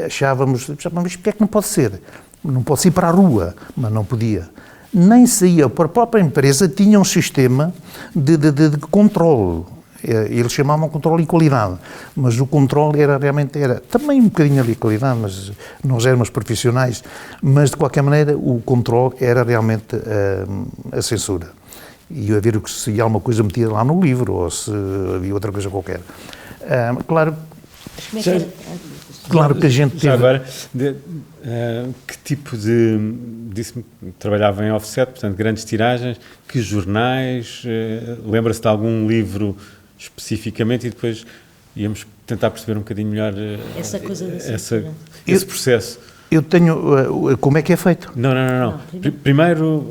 achávamos, mas porque é que não pode ser? Não pode ir para a rua, mas não podia. Nem saía, para a própria empresa tinha um sistema de controle. Eles chamavam controle e qualidade, mas o controle realmente era também um bocadinho ali qualidade, mas nós éramos profissionais, mas de qualquer maneira o controle era realmente a censura. E a ver se ia alguma coisa metida lá no livro, ou se havia outra coisa qualquer. Claro que a gente teve... Já agora, que tipo de... Disse-me que trabalhava em offset, portanto, grandes tiragens, que jornais, lembra-se de algum livro especificamente, e depois íamos tentar perceber um bocadinho melhor essa coisa esse processo. Eu tenho... como é que é feito? Não. Primeiro,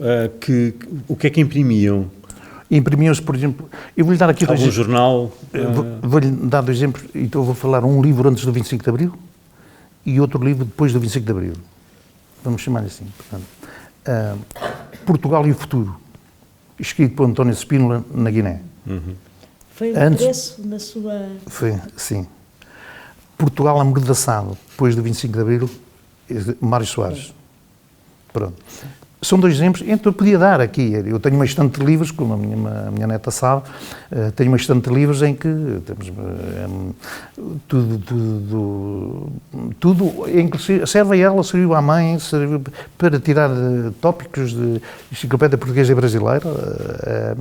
o que é que imprimiam? Imprimiam-se, por exemplo... Eu vou-lhe dar aqui algum jornal? Vou-lhe dar 2 exemplos. Então vou falar um livro antes do 25 de Abril e outro livro depois do 25 de Abril. Vamos chamar assim. Portanto, Portugal e o Futuro, escrito por António Spínola na Guiné. Uhum. Foi um ingresso na sua... Foi, sim. Portugal amordaçado, depois do 25 de Abril, Mário Soares. Pronto. São 2 exemplos, então eu podia dar aqui, eu tenho uma estante de livros, como a minha neta sabe, tenho uma estante de livros em que temos tudo em que serve a ela, serviu à mãe, serviu para tirar tópicos de enciclopédia portuguesa e brasileira,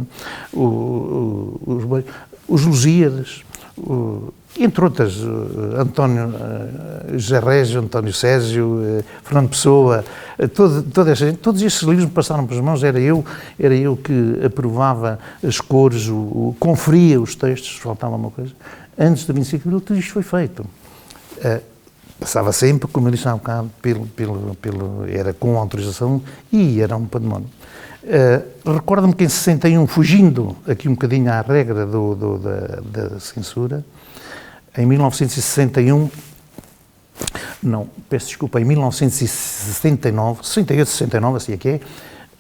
os Lusíadas, entre outras, António José Régio, António Sérgio, Fernando Pessoa, toda essa gente, todos estes livros me passaram pelas mãos, era eu que aprovava as cores, conferia os textos, faltava uma coisa. Antes do 25 de Abril, tudo isto foi feito. Passava sempre, como eu disse há um bocado, era com autorização e era um património. Recordo-me que em 61, fugindo aqui um bocadinho à regra da censura, Em 1961, não, peço desculpa, em 1969, 68, 69, assim é que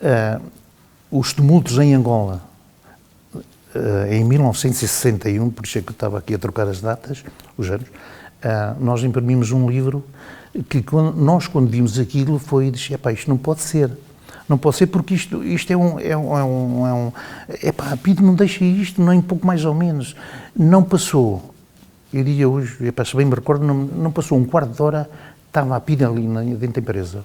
é, os tumultos em Angola, em 1961, por isso é que eu estava aqui a trocar as datas, os anos, nós imprimimos um livro que quando vimos aquilo foi dizer, epá, isto não pode ser. Não pode ser porque isto epá, a PIDE não deixa isto, nem pouco mais ou menos. Não passou, eu diria hoje, epá, se bem me recordo, não passou um quarto de hora, estava a PIDE ali dentro da empresa.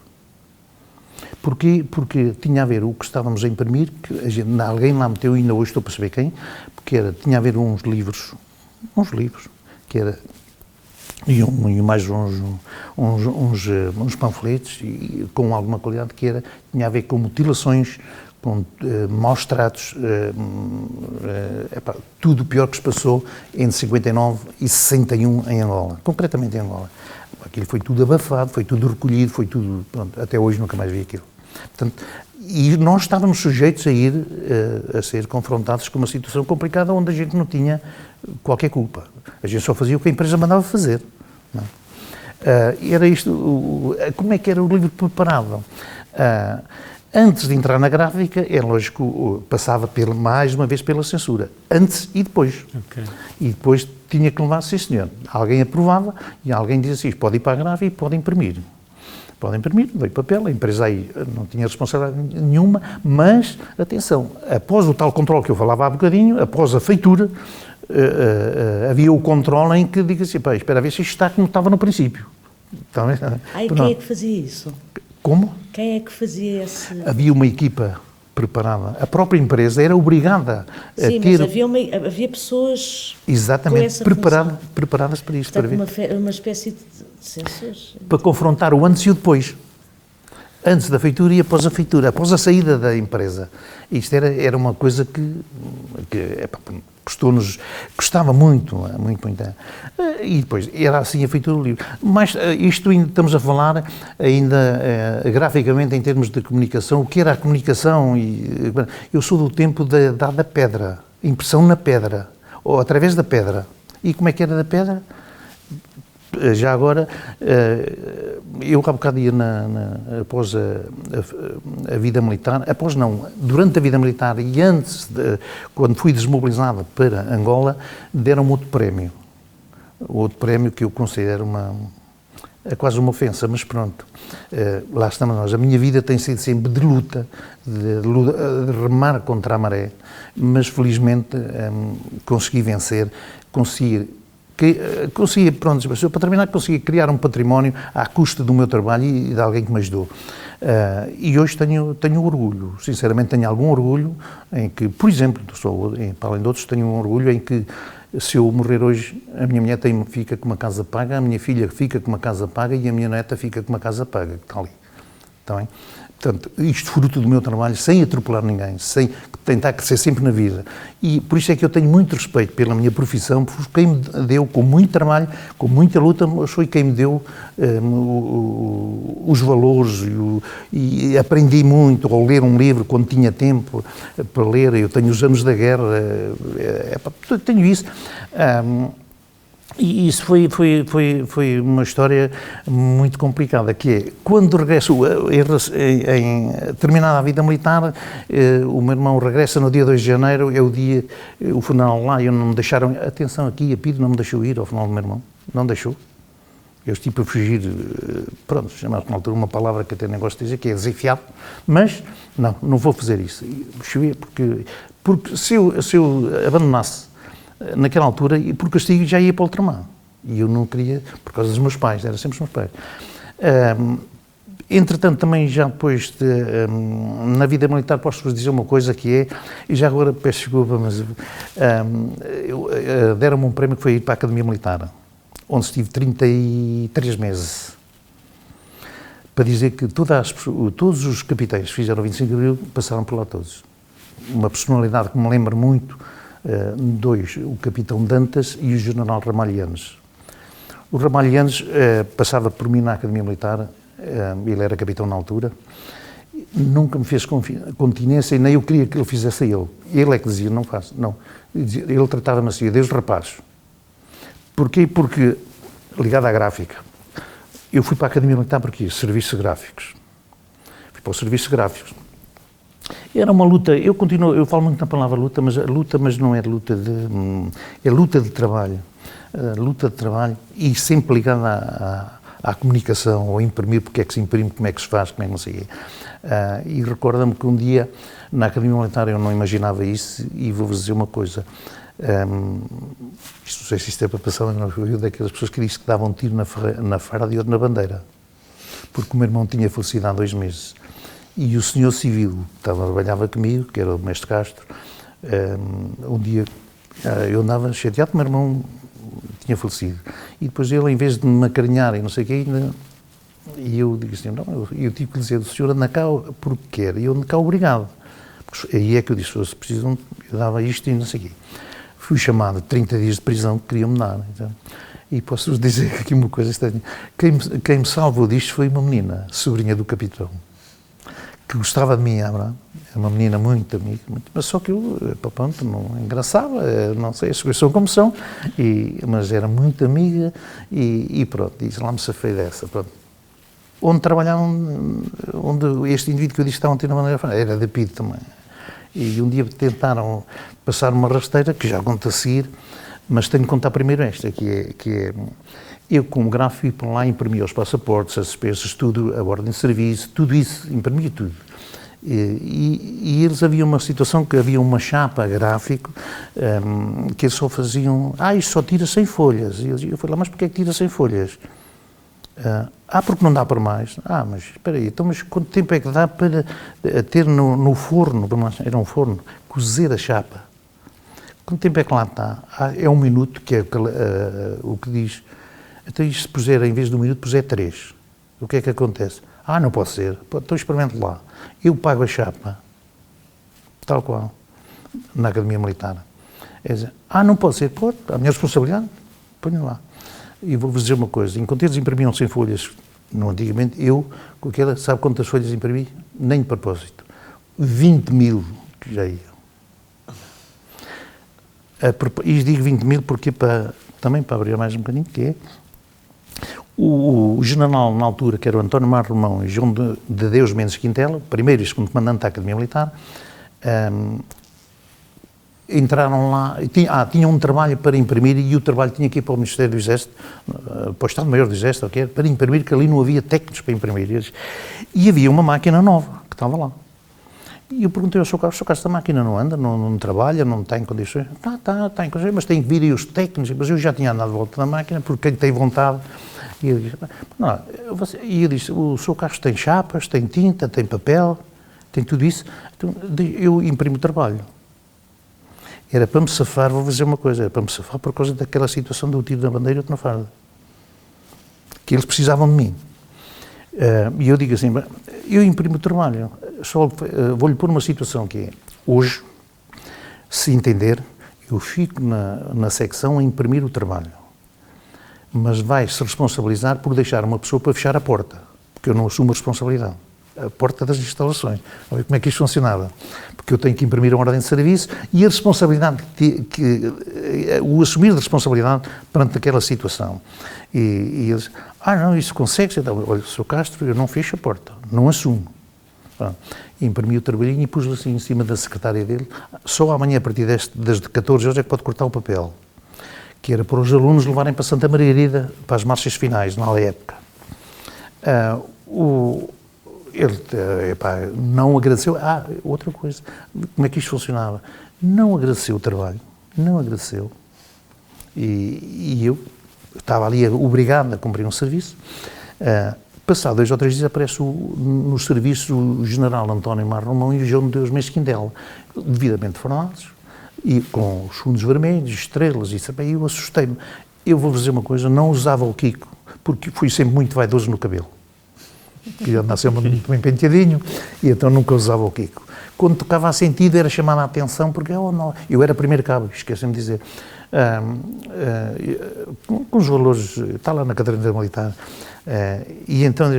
Porquê? Porque tinha a ver o que estávamos a imprimir, que alguém lá meteu, ainda hoje estou a perceber quem, porque tinha a ver uns livros, que era, e mais uns panfletos com alguma qualidade, que tinha a ver com mutilações, com maus tratos, tudo o pior que se passou entre 59 e 61 em Angola, concretamente em Angola. Aquilo foi tudo abafado, foi tudo recolhido, foi tudo, pronto, até hoje nunca mais vi aquilo. Portanto, e nós estávamos sujeitos a ir, a ser confrontados com uma situação complicada onde a gente não tinha qualquer culpa. A gente só fazia o que a empresa mandava fazer. Não é? Era isto, como é que era o livro preparado? Antes de entrar na gráfica, é lógico, passava mais uma vez pela censura, antes e depois. Okay. E depois tinha que levar, sim senhor, alguém aprovava e alguém dizia assim, pode ir para a gráfica e pode imprimir. Pode imprimir, veio papel, a empresa aí não tinha responsabilidade nenhuma, mas, atenção, após o tal controle que eu falava há bocadinho, após a feitura, havia o controle em que diga assim, pá, espera a ver se isto está como estava no princípio. Então, e quem é que fazia isso? Como? Quem é que fazia esse... Havia uma equipa preparada. A própria empresa era obrigada a ter... Sim, mas havia pessoas... Exatamente, preparadas para isto. Portanto, para ver. Uma espécie de censores. Para confrontar o antes e o depois. Antes da feitura e após a feitura, após a saída da empresa. Isto era uma coisa que custava muito. E depois, era assim a feitura do livro. Mas isto ainda estamos a falar, graficamente, em termos de comunicação, o que era a comunicação. Eu sou do tempo da pedra, impressão na pedra, ou através da pedra. E como é que era da pedra? Já agora, eu há bocado ia após a vida militar, durante a vida militar e antes, quando fui desmobilizado para Angola, deram-me outro prémio que eu considero quase uma ofensa, mas pronto, lá estamos nós. A minha vida tem sido sempre de luta, de remar contra a maré, mas felizmente consegui vencer, pronto, para terminar, consegui criar um património à custa do meu trabalho e de alguém que me ajudou. E hoje tenho orgulho, sinceramente tenho algum orgulho em que, por exemplo, para além de outros, tenho um orgulho em que, se eu morrer hoje, a minha mulher fica com uma casa paga, a minha filha fica com uma casa paga e a minha neta fica com uma casa paga, que está ali. Está bem? Portanto, isto fruto do meu trabalho, sem atropelar ninguém, sem tentar crescer sempre na vida. E por isso é que eu tenho muito respeito pela minha profissão, porque quem me deu, com muito trabalho, com muita luta, foi quem me deu os valores e aprendi muito ao ler um livro quando tinha tempo para ler. Eu tenho os anos da guerra, tenho isso. E isso foi uma história muito complicada, que é, quando regresso, terminada a vida militar, o meu irmão regressa no dia 2 de janeiro, é o dia, o funeral lá, e não me deixaram, atenção aqui, a PIDE não me deixou ir ao funeral do meu irmão, não deixou. Eu estive para fugir, pronto, chamava na altura uma palavra que até nem gosto de dizer, que é desafiado, mas não vou fazer isso, porque se eu abandonasse naquela altura, e por castigo já ia para o ultramar. E eu não queria, por causa dos meus pais, era sempre os meus pais. Entretanto, também já depois, na vida militar, posso-vos dizer uma coisa que é, e já agora peço desculpa, mas deram-me um prémio que foi ir para a Academia Militar, onde estive 33 meses. Para dizer que todos os capitães que fizeram o 25 de Abril passaram por lá todos. Uma personalidade que me lembra muito, o capitão Dantas e o general Ramalhianes. O Ramalhianes passava por mim na Academia Militar, ele era capitão na altura, nunca me fez continência e nem eu queria que ele fizesse a ele. Ele é que dizia, não faço, não. Ele tratava-me assim, Deus rapaz, Porquê? Porque, ligado à gráfica, eu fui para a Academia Militar porque serviços gráficos. Fui para os serviços gráficos. Era uma luta, eu falo muito na palavra luta, mas não é luta é luta de trabalho. Luta de trabalho e sempre ligada à comunicação, ao imprimir, porque é que se imprime, como é que se faz, como é que não sei o quê. E recorda-me que um dia, na Academia Militar, eu não imaginava isso e vou-vos dizer uma coisa. Isto não sei se isto é para passar, eu daquelas pessoas que disse que davam um tiro na farda e outro na bandeira, porque o meu irmão tinha falecido há 2 meses e o senhor civil que trabalhava comigo, que era o mestre Castro, um dia eu andava chateado, o meu irmão tinha falecido e depois ele, em vez de me acarinhar e não sei o quê, e eu digo assim, não, eu tive que dizer, o senhor anda cá porque quer, e eu ando cá obrigado, porque aí é que eu disse, se precisam, eu dava isto e não sei o quê. Fui chamado 30 dias de prisão que queriam-me dar. Então, e posso-vos dizer aqui uma coisa estranha. Quem me salvou disto foi uma menina, sobrinha do capitão, que gostava de mim, Abraham. É uma menina muito amiga, mas só que eu, pronto, não engraçava, não sei, as coisas são como são, mas era muito amiga e pronto, disse, lá me safei dessa, pronto. Onde trabalhavam, onde este indivíduo que eu disse que estava a ter na bandeira, era da PID também. E um dia tentaram passar uma rasteira, que já conto a seguir, mas tenho que contar primeiro esta, que é eu como gráfico fui para lá, imprimia os passaportes, as despesas, tudo, a ordem de serviço, tudo isso, imprimia tudo. E eles, havia uma situação que havia uma chapa gráfico, que eles só faziam, isto só tira 100 folhas. E eu falei, mas porquê é que tira 100 folhas? Porque não dá para mais. Mas espera aí, então, mas quanto tempo é que dá para ter no forno, era um forno, cozer a chapa? Quanto tempo é que lá está? É 1 minuto, que é o que diz. Então, isto se puser, em vez de 1 minuto, puser 3. O que é que acontece? Não pode ser. Então, experimente lá. Eu pago a chapa, tal qual, na Academia Militar. É dizer, não pode ser. Pode, a minha responsabilidade, ponho lá. E vou-vos dizer uma coisa, enquanto eles imprimiam 100 folhas, no antigamente, eu, com aquela, sabe quantas folhas imprimi? Nem de propósito. 20.000 que já iam. E digo 20.000 porque também para abrir mais um bocadinho, que é o general, na altura, que era o António Mar Romão e João de Deus Mendes Quintela, primeiro e segundo comandante da Academia Militar, entraram lá, tinham um trabalho para imprimir e o trabalho tinha que ir para o Ministério do Exército, para o Estado-Maior do Exército, para imprimir, que ali não havia técnicos para imprimir. E havia uma máquina nova que estava lá. E eu perguntei ao Sr. Carlos, esta máquina não anda, não trabalha, não está em condições? Está em condições, mas tem que vir aí os técnicos. Mas eu já tinha andado de volta da máquina, porque quem tem vontade... E eu disse, o Sr. Carlos tem chapas, tem tinta, tem papel, tem tudo isso. Então, eu imprimo o trabalho. Era para me safar, vou dizer uma coisa, era para me safar por causa daquela situação do tiro na bandeira e outro na farda. Que eles precisavam de mim. E eu digo assim, eu imprimo o trabalho, só vou-lhe pôr uma situação que é, hoje, se entender, eu fico na secção a imprimir o trabalho, mas vai-se responsabilizar por deixar uma pessoa para fechar a porta, porque eu não assumo a responsabilidade. A porta das instalações. A ver como é que isto funcionava. Porque eu tenho que imprimir a ordem de serviço e a responsabilidade, o assumir de responsabilidade perante aquela situação. E eles, não, isso consegue-se. Então, olha, Sr. Castro, eu não fecho a porta, não assumo. Imprimi o trabalhinho e pus-o assim em cima da secretária dele. Só amanhã, a partir das 14 horas, é que pode cortar o papel. Que era para os alunos levarem para Santa Margarida, para as marchas finais, na época. Ele não agradeceu. Outra coisa, como é que isto funcionava? Não agradeceu o trabalho, não agradeceu. E eu estava ali obrigado a cumprir um serviço. Passado 2 ou 3 dias aparece no serviço o general António Mar Romão e o João de Deus Mendes Quintela, devidamente formados, e com os fundos vermelhos, estrelas, e eu assustei-me. Eu vou dizer uma coisa, não usava o Kiko, porque fui sempre muito vaidoso no cabelo. Queria andar sempre muito bem penteadinho, e então nunca usava o Kiko. Quando tocava a sentido era chamada a atenção, porque eu era primeiro cabo, esqueci-me de dizer, com os valores, está lá na caderneta militar, e então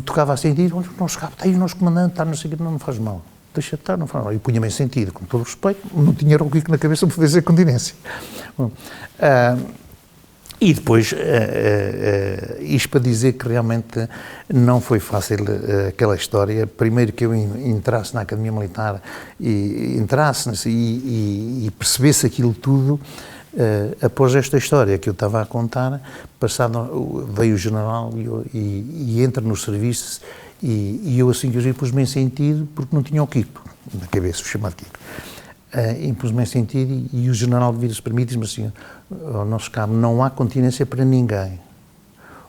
tocava a sentido, o nosso cabo está aí, o nosso comandante está, não sei o que, não faz mal, deixa estar, não faz mal. Eu punha-me em sentido, com todo o respeito, não tinha o Kiko na cabeça para fazer continência. Bom, E depois, isto para dizer que realmente não foi fácil aquela história. Primeiro que eu entrasse na Academia Militar e entrasse e percebesse aquilo tudo, após esta história que eu estava a contar, veio o general e entra no serviço e eu assim que eu pus-me em sentido porque não tinha o Kiko na cabeça, o chamado Kiko. Impus-me em sentido e o general vira-se para mim e diz-me assim: ao nosso cabo, não há continência para ninguém.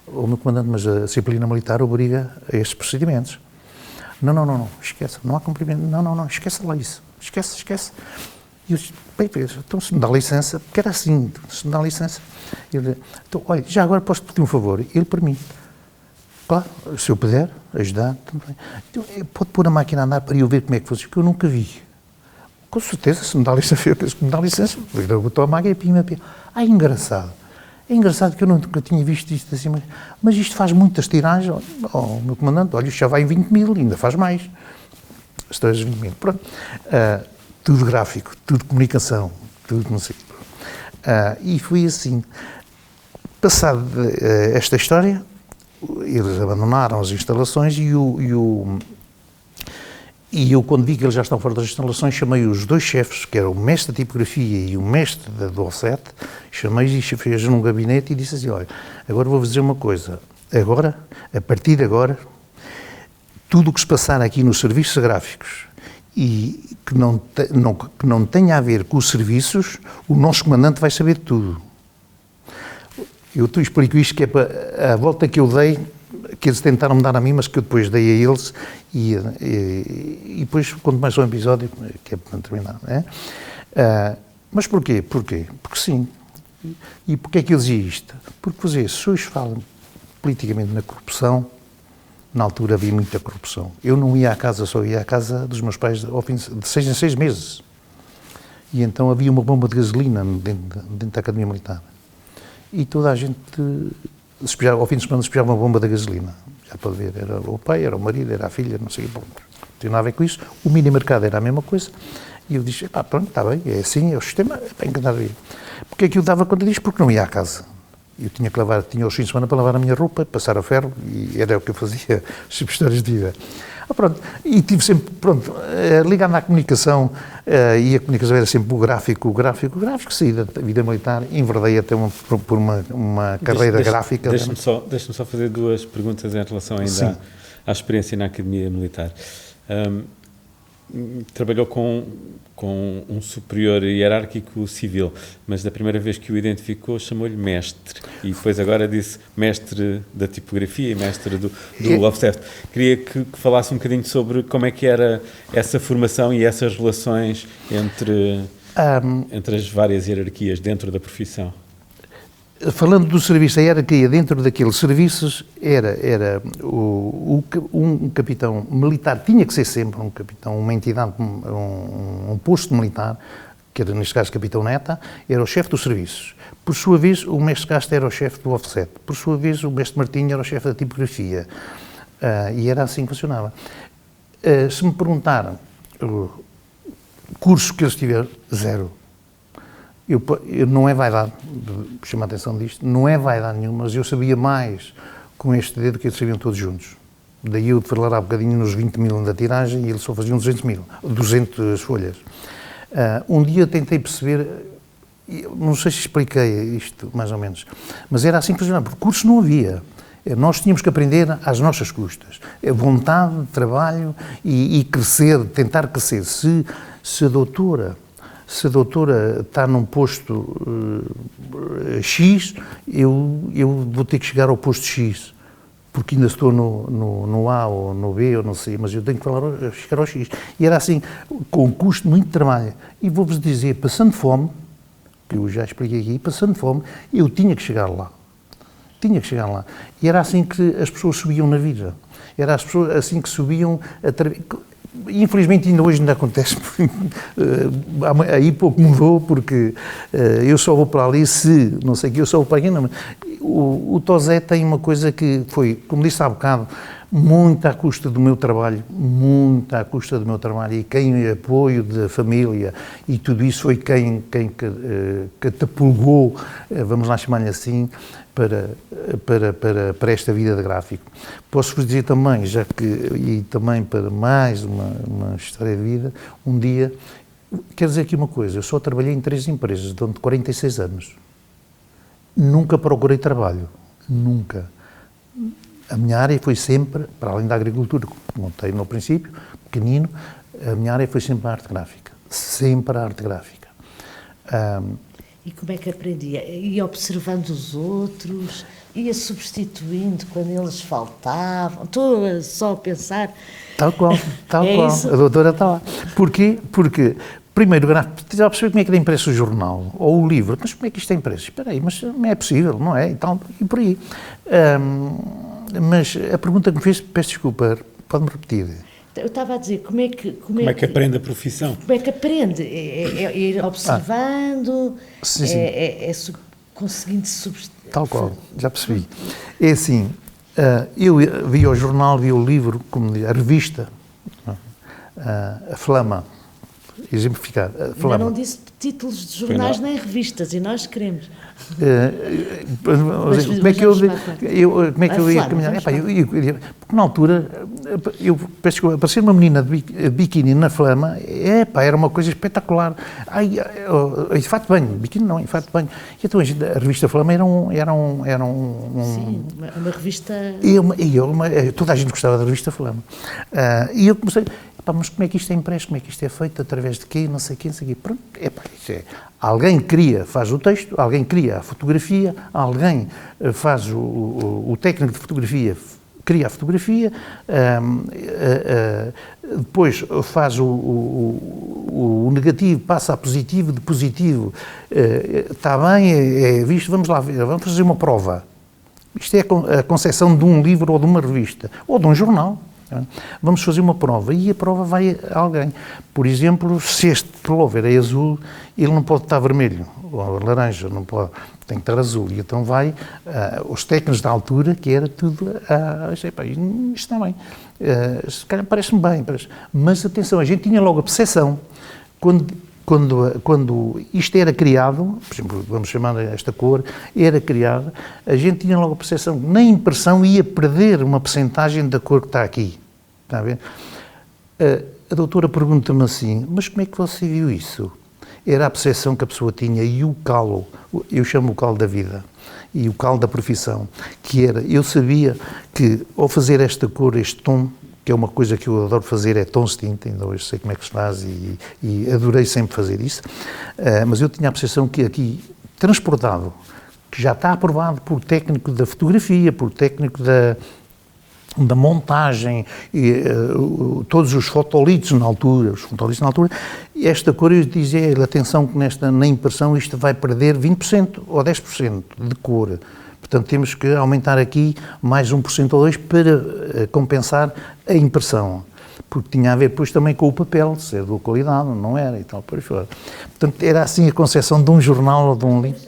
O meu comandante, mas a disciplina militar obriga a estes procedimentos. Não, esquece, não há cumprimento, não, esquece lá isso, esquece. E eu disse: bem, então se me dá licença, porque era assim, se me dá licença. Ele, então, olha, já agora posso pedir um favor? Ele para mim: claro, se eu puder ajudar, tudo bem. Então, pode pôr a máquina a andar para eu ver como é que fosse, porque eu nunca vi. Com certeza, se me dá licença, eu botou a máquina e pima. Engraçado. É engraçado que eu nunca tinha visto isto assim, mas isto faz muitas tiragens. Oh, meu comandante, olha, isto já vai em 20 mil, ainda faz mais. Histórias de 20 mil, pronto. Tudo gráfico, tudo comunicação, tudo não sei. E foi assim. Passado esta história, eles abandonaram as instalações e eu, quando vi que eles já estão fora das instalações, chamei os dois chefes, que eram o mestre da tipografia e o mestre do offset, chamei-os e fez num gabinete e disse assim: olha, agora vou-vos dizer uma coisa, agora, a partir de agora, tudo o que se passar aqui nos serviços gráficos e que não tenha a ver com os serviços, o nosso comandante vai saber tudo. Eu explico isto que é para a volta que eu dei, que eles tentaram me dar a mim, mas que eu depois dei a eles e depois conto mais um episódio, que é para terminar, não é? Mas porquê? Porque sim. E porquê é que eu dizia isto? Porque, se hoje falam politicamente na corrupção, na altura havia muita corrupção. Eu não ia à casa, só ia à casa dos meus pais ao fim de 6 em 6 meses. E então havia uma bomba de gasolina dentro da Academia Militar. E toda a gente, ao fim de semana, despejava uma bomba de gasolina. Já pode ver, era o pai, era o marido, era a filha, não sei o que. Não tinha nada a ver com isso. O mini mercado era a mesma coisa. E eu disse: pronto, está bem, é assim, é o sistema, é para encantar a ver. Porque é que eu dava conta disto? Porque não ia à casa. Eu tinha os fins de semana para lavar a minha roupa, passar a ferro, e era o que eu fazia, as histórias de vida. Pronto, e tive sempre, ligado à comunicação, e a comunicação era sempre o gráfico, saí da vida militar, enverdei até por uma carreira gráfica. Deixa-me só fazer duas perguntas em relação ainda à experiência na Academia Militar. Trabalhou com um superior hierárquico civil, mas da primeira vez que o identificou chamou-lhe mestre, e depois agora disse mestre da tipografia e mestre do offset. Queria que falasse um bocadinho sobre como é que era essa formação e essas relações entre as várias hierarquias dentro da profissão. Falando do serviço, a hierarquia dentro daqueles serviços era um capitão militar, tinha que ser sempre um capitão, uma entidade, um posto militar, que era neste caso capitão Neta, era o chefe dos serviços. Por sua vez, o mestre Castro era o chefe do offset. Por sua vez, o mestre Martinho era o chefe da tipografia. E era assim que funcionava. Se me perguntaram, cursos que eles tiveram, zero. Eu não é vaidade, chama a atenção disto, não é vaidade nenhuma, mas eu sabia mais com este dedo que eles sabiam todos juntos. Daí eu de falar há bocadinho nos 20 mil da tiragem e eles só faziam 200 folhas. Um dia tentei perceber, não sei se expliquei isto mais ou menos, mas era assim que funcionava, porque curso não havia. Nós tínhamos que aprender às nossas custas. Vontade de trabalho e crescer, tentar crescer. Se a doutora está num posto X, eu vou ter que chegar ao posto X, porque ainda estou no A ou no B, ou não sei, mas eu tenho que chegar ao X. E era assim, com um custo muito de trabalho. E vou-vos dizer, passando fome, que eu já expliquei aqui, passando fome, eu tinha que chegar lá. E era assim que as pessoas subiam na vida. Era as pessoas assim que subiam infelizmente ainda hoje ainda acontece, aí pouco mudou, porque eu só vou para ali se, não sei o que, eu só vou para aqui, não, o Tosé tem uma coisa que foi, como disse há bocado, muito à custa do meu trabalho, muito à custa do meu trabalho, e quem apoio da família, e tudo isso foi quem catapultou, vamos lá chamar-lhe assim, para esta vida de gráfico. Posso-vos dizer também, já que, e também para mais uma história de vida, um dia, quero dizer aqui uma coisa, eu só trabalhei em 3 empresas durante 46 anos. Nunca procurei trabalho, nunca. A minha área foi sempre, para além da agricultura, que montei no princípio, pequenino, a minha área foi sempre a arte gráfica. Sempre a arte gráfica. E como é que aprendia? Ia observando os outros, ia substituindo quando eles faltavam. Estou só a pensar. Tal qual, tal É qual. isso? A doutora está lá. Porquê? Porque, primeiro, já perceber como é que era impresso o jornal, ou o livro. Mas como é que isto é impresso? Espera aí, mas não é possível, não é? E tal, e por aí. Mas a pergunta que me fez, peço desculpa, pode-me repetir? Eu estava a dizer, como é que aprende a profissão? Como é que aprende? É ir observando, sim, sim. Conseguindo substituir. Tal qual, já percebi. É assim, eu vi o jornal, vi o livro, como diz, a revista, a Flama, exemplificar, a Flama. Ainda não disse títulos de jornais nem revistas, e nós queremos. Como é que eu ia caminhar? Porque na altura, eu peço desculpa, aparecer uma menina de biquíni na Flama, era uma coisa espetacular. Em fato de banho, biquíni não, em fato de banho. E então a revista Flama era um Sim, uma revista... Toda a gente gostava da revista Flama. E eu comecei... mas como é que isto é impresso, como é que isto é feito, através de quê, não sei quê, não sei quê. Pronto, isso é. Alguém cria, faz o texto, alguém cria a fotografia, alguém faz o técnico de fotografia, cria a fotografia, depois faz o negativo, passa a positivo, de positivo, está bem, é visto, vamos lá ver, vamos fazer uma prova. Isto é a concepção de um livro ou de uma revista, ou de um jornal. Vamos fazer uma prova e a prova vai a alguém. Por exemplo, se este pullover é azul, ele não pode estar vermelho ou laranja, não pode, tem que estar azul. E então vai os técnicos da altura, que era tudo, isto está bem, se calhar parece-me bem, mas atenção, a gente tinha logo a percepção, quando isto era criado, por exemplo, vamos chamar esta cor, era criada, a gente tinha logo a percepção que na impressão ia perder uma percentagem da cor que está aqui. Está a ver? A doutora pergunta-me assim, mas como é que você viu isso? Era a percepção que a pessoa tinha e o calo, eu chamo o calo da vida, e o calo da profissão, que era, eu sabia que ao fazer esta cor, este tom, que é uma coisa que eu adoro fazer, é tons de tinta, ainda hoje sei como é que se faz e adorei sempre fazer isso, mas eu tinha a percepção que aqui, transportado, que já está aprovado por técnico da fotografia, por técnico da montagem, todos os fotolitos na altura, esta cor eu dizia, atenção que na impressão isto vai perder 20% ou 10% de cor. Portanto, temos que aumentar aqui mais 1% ou 2% para compensar a impressão. Porque tinha a ver depois também com o papel, se é de boa qualidade, não era e tal, por aí fora. Portanto, era assim a concepção de um jornal ou de um livro.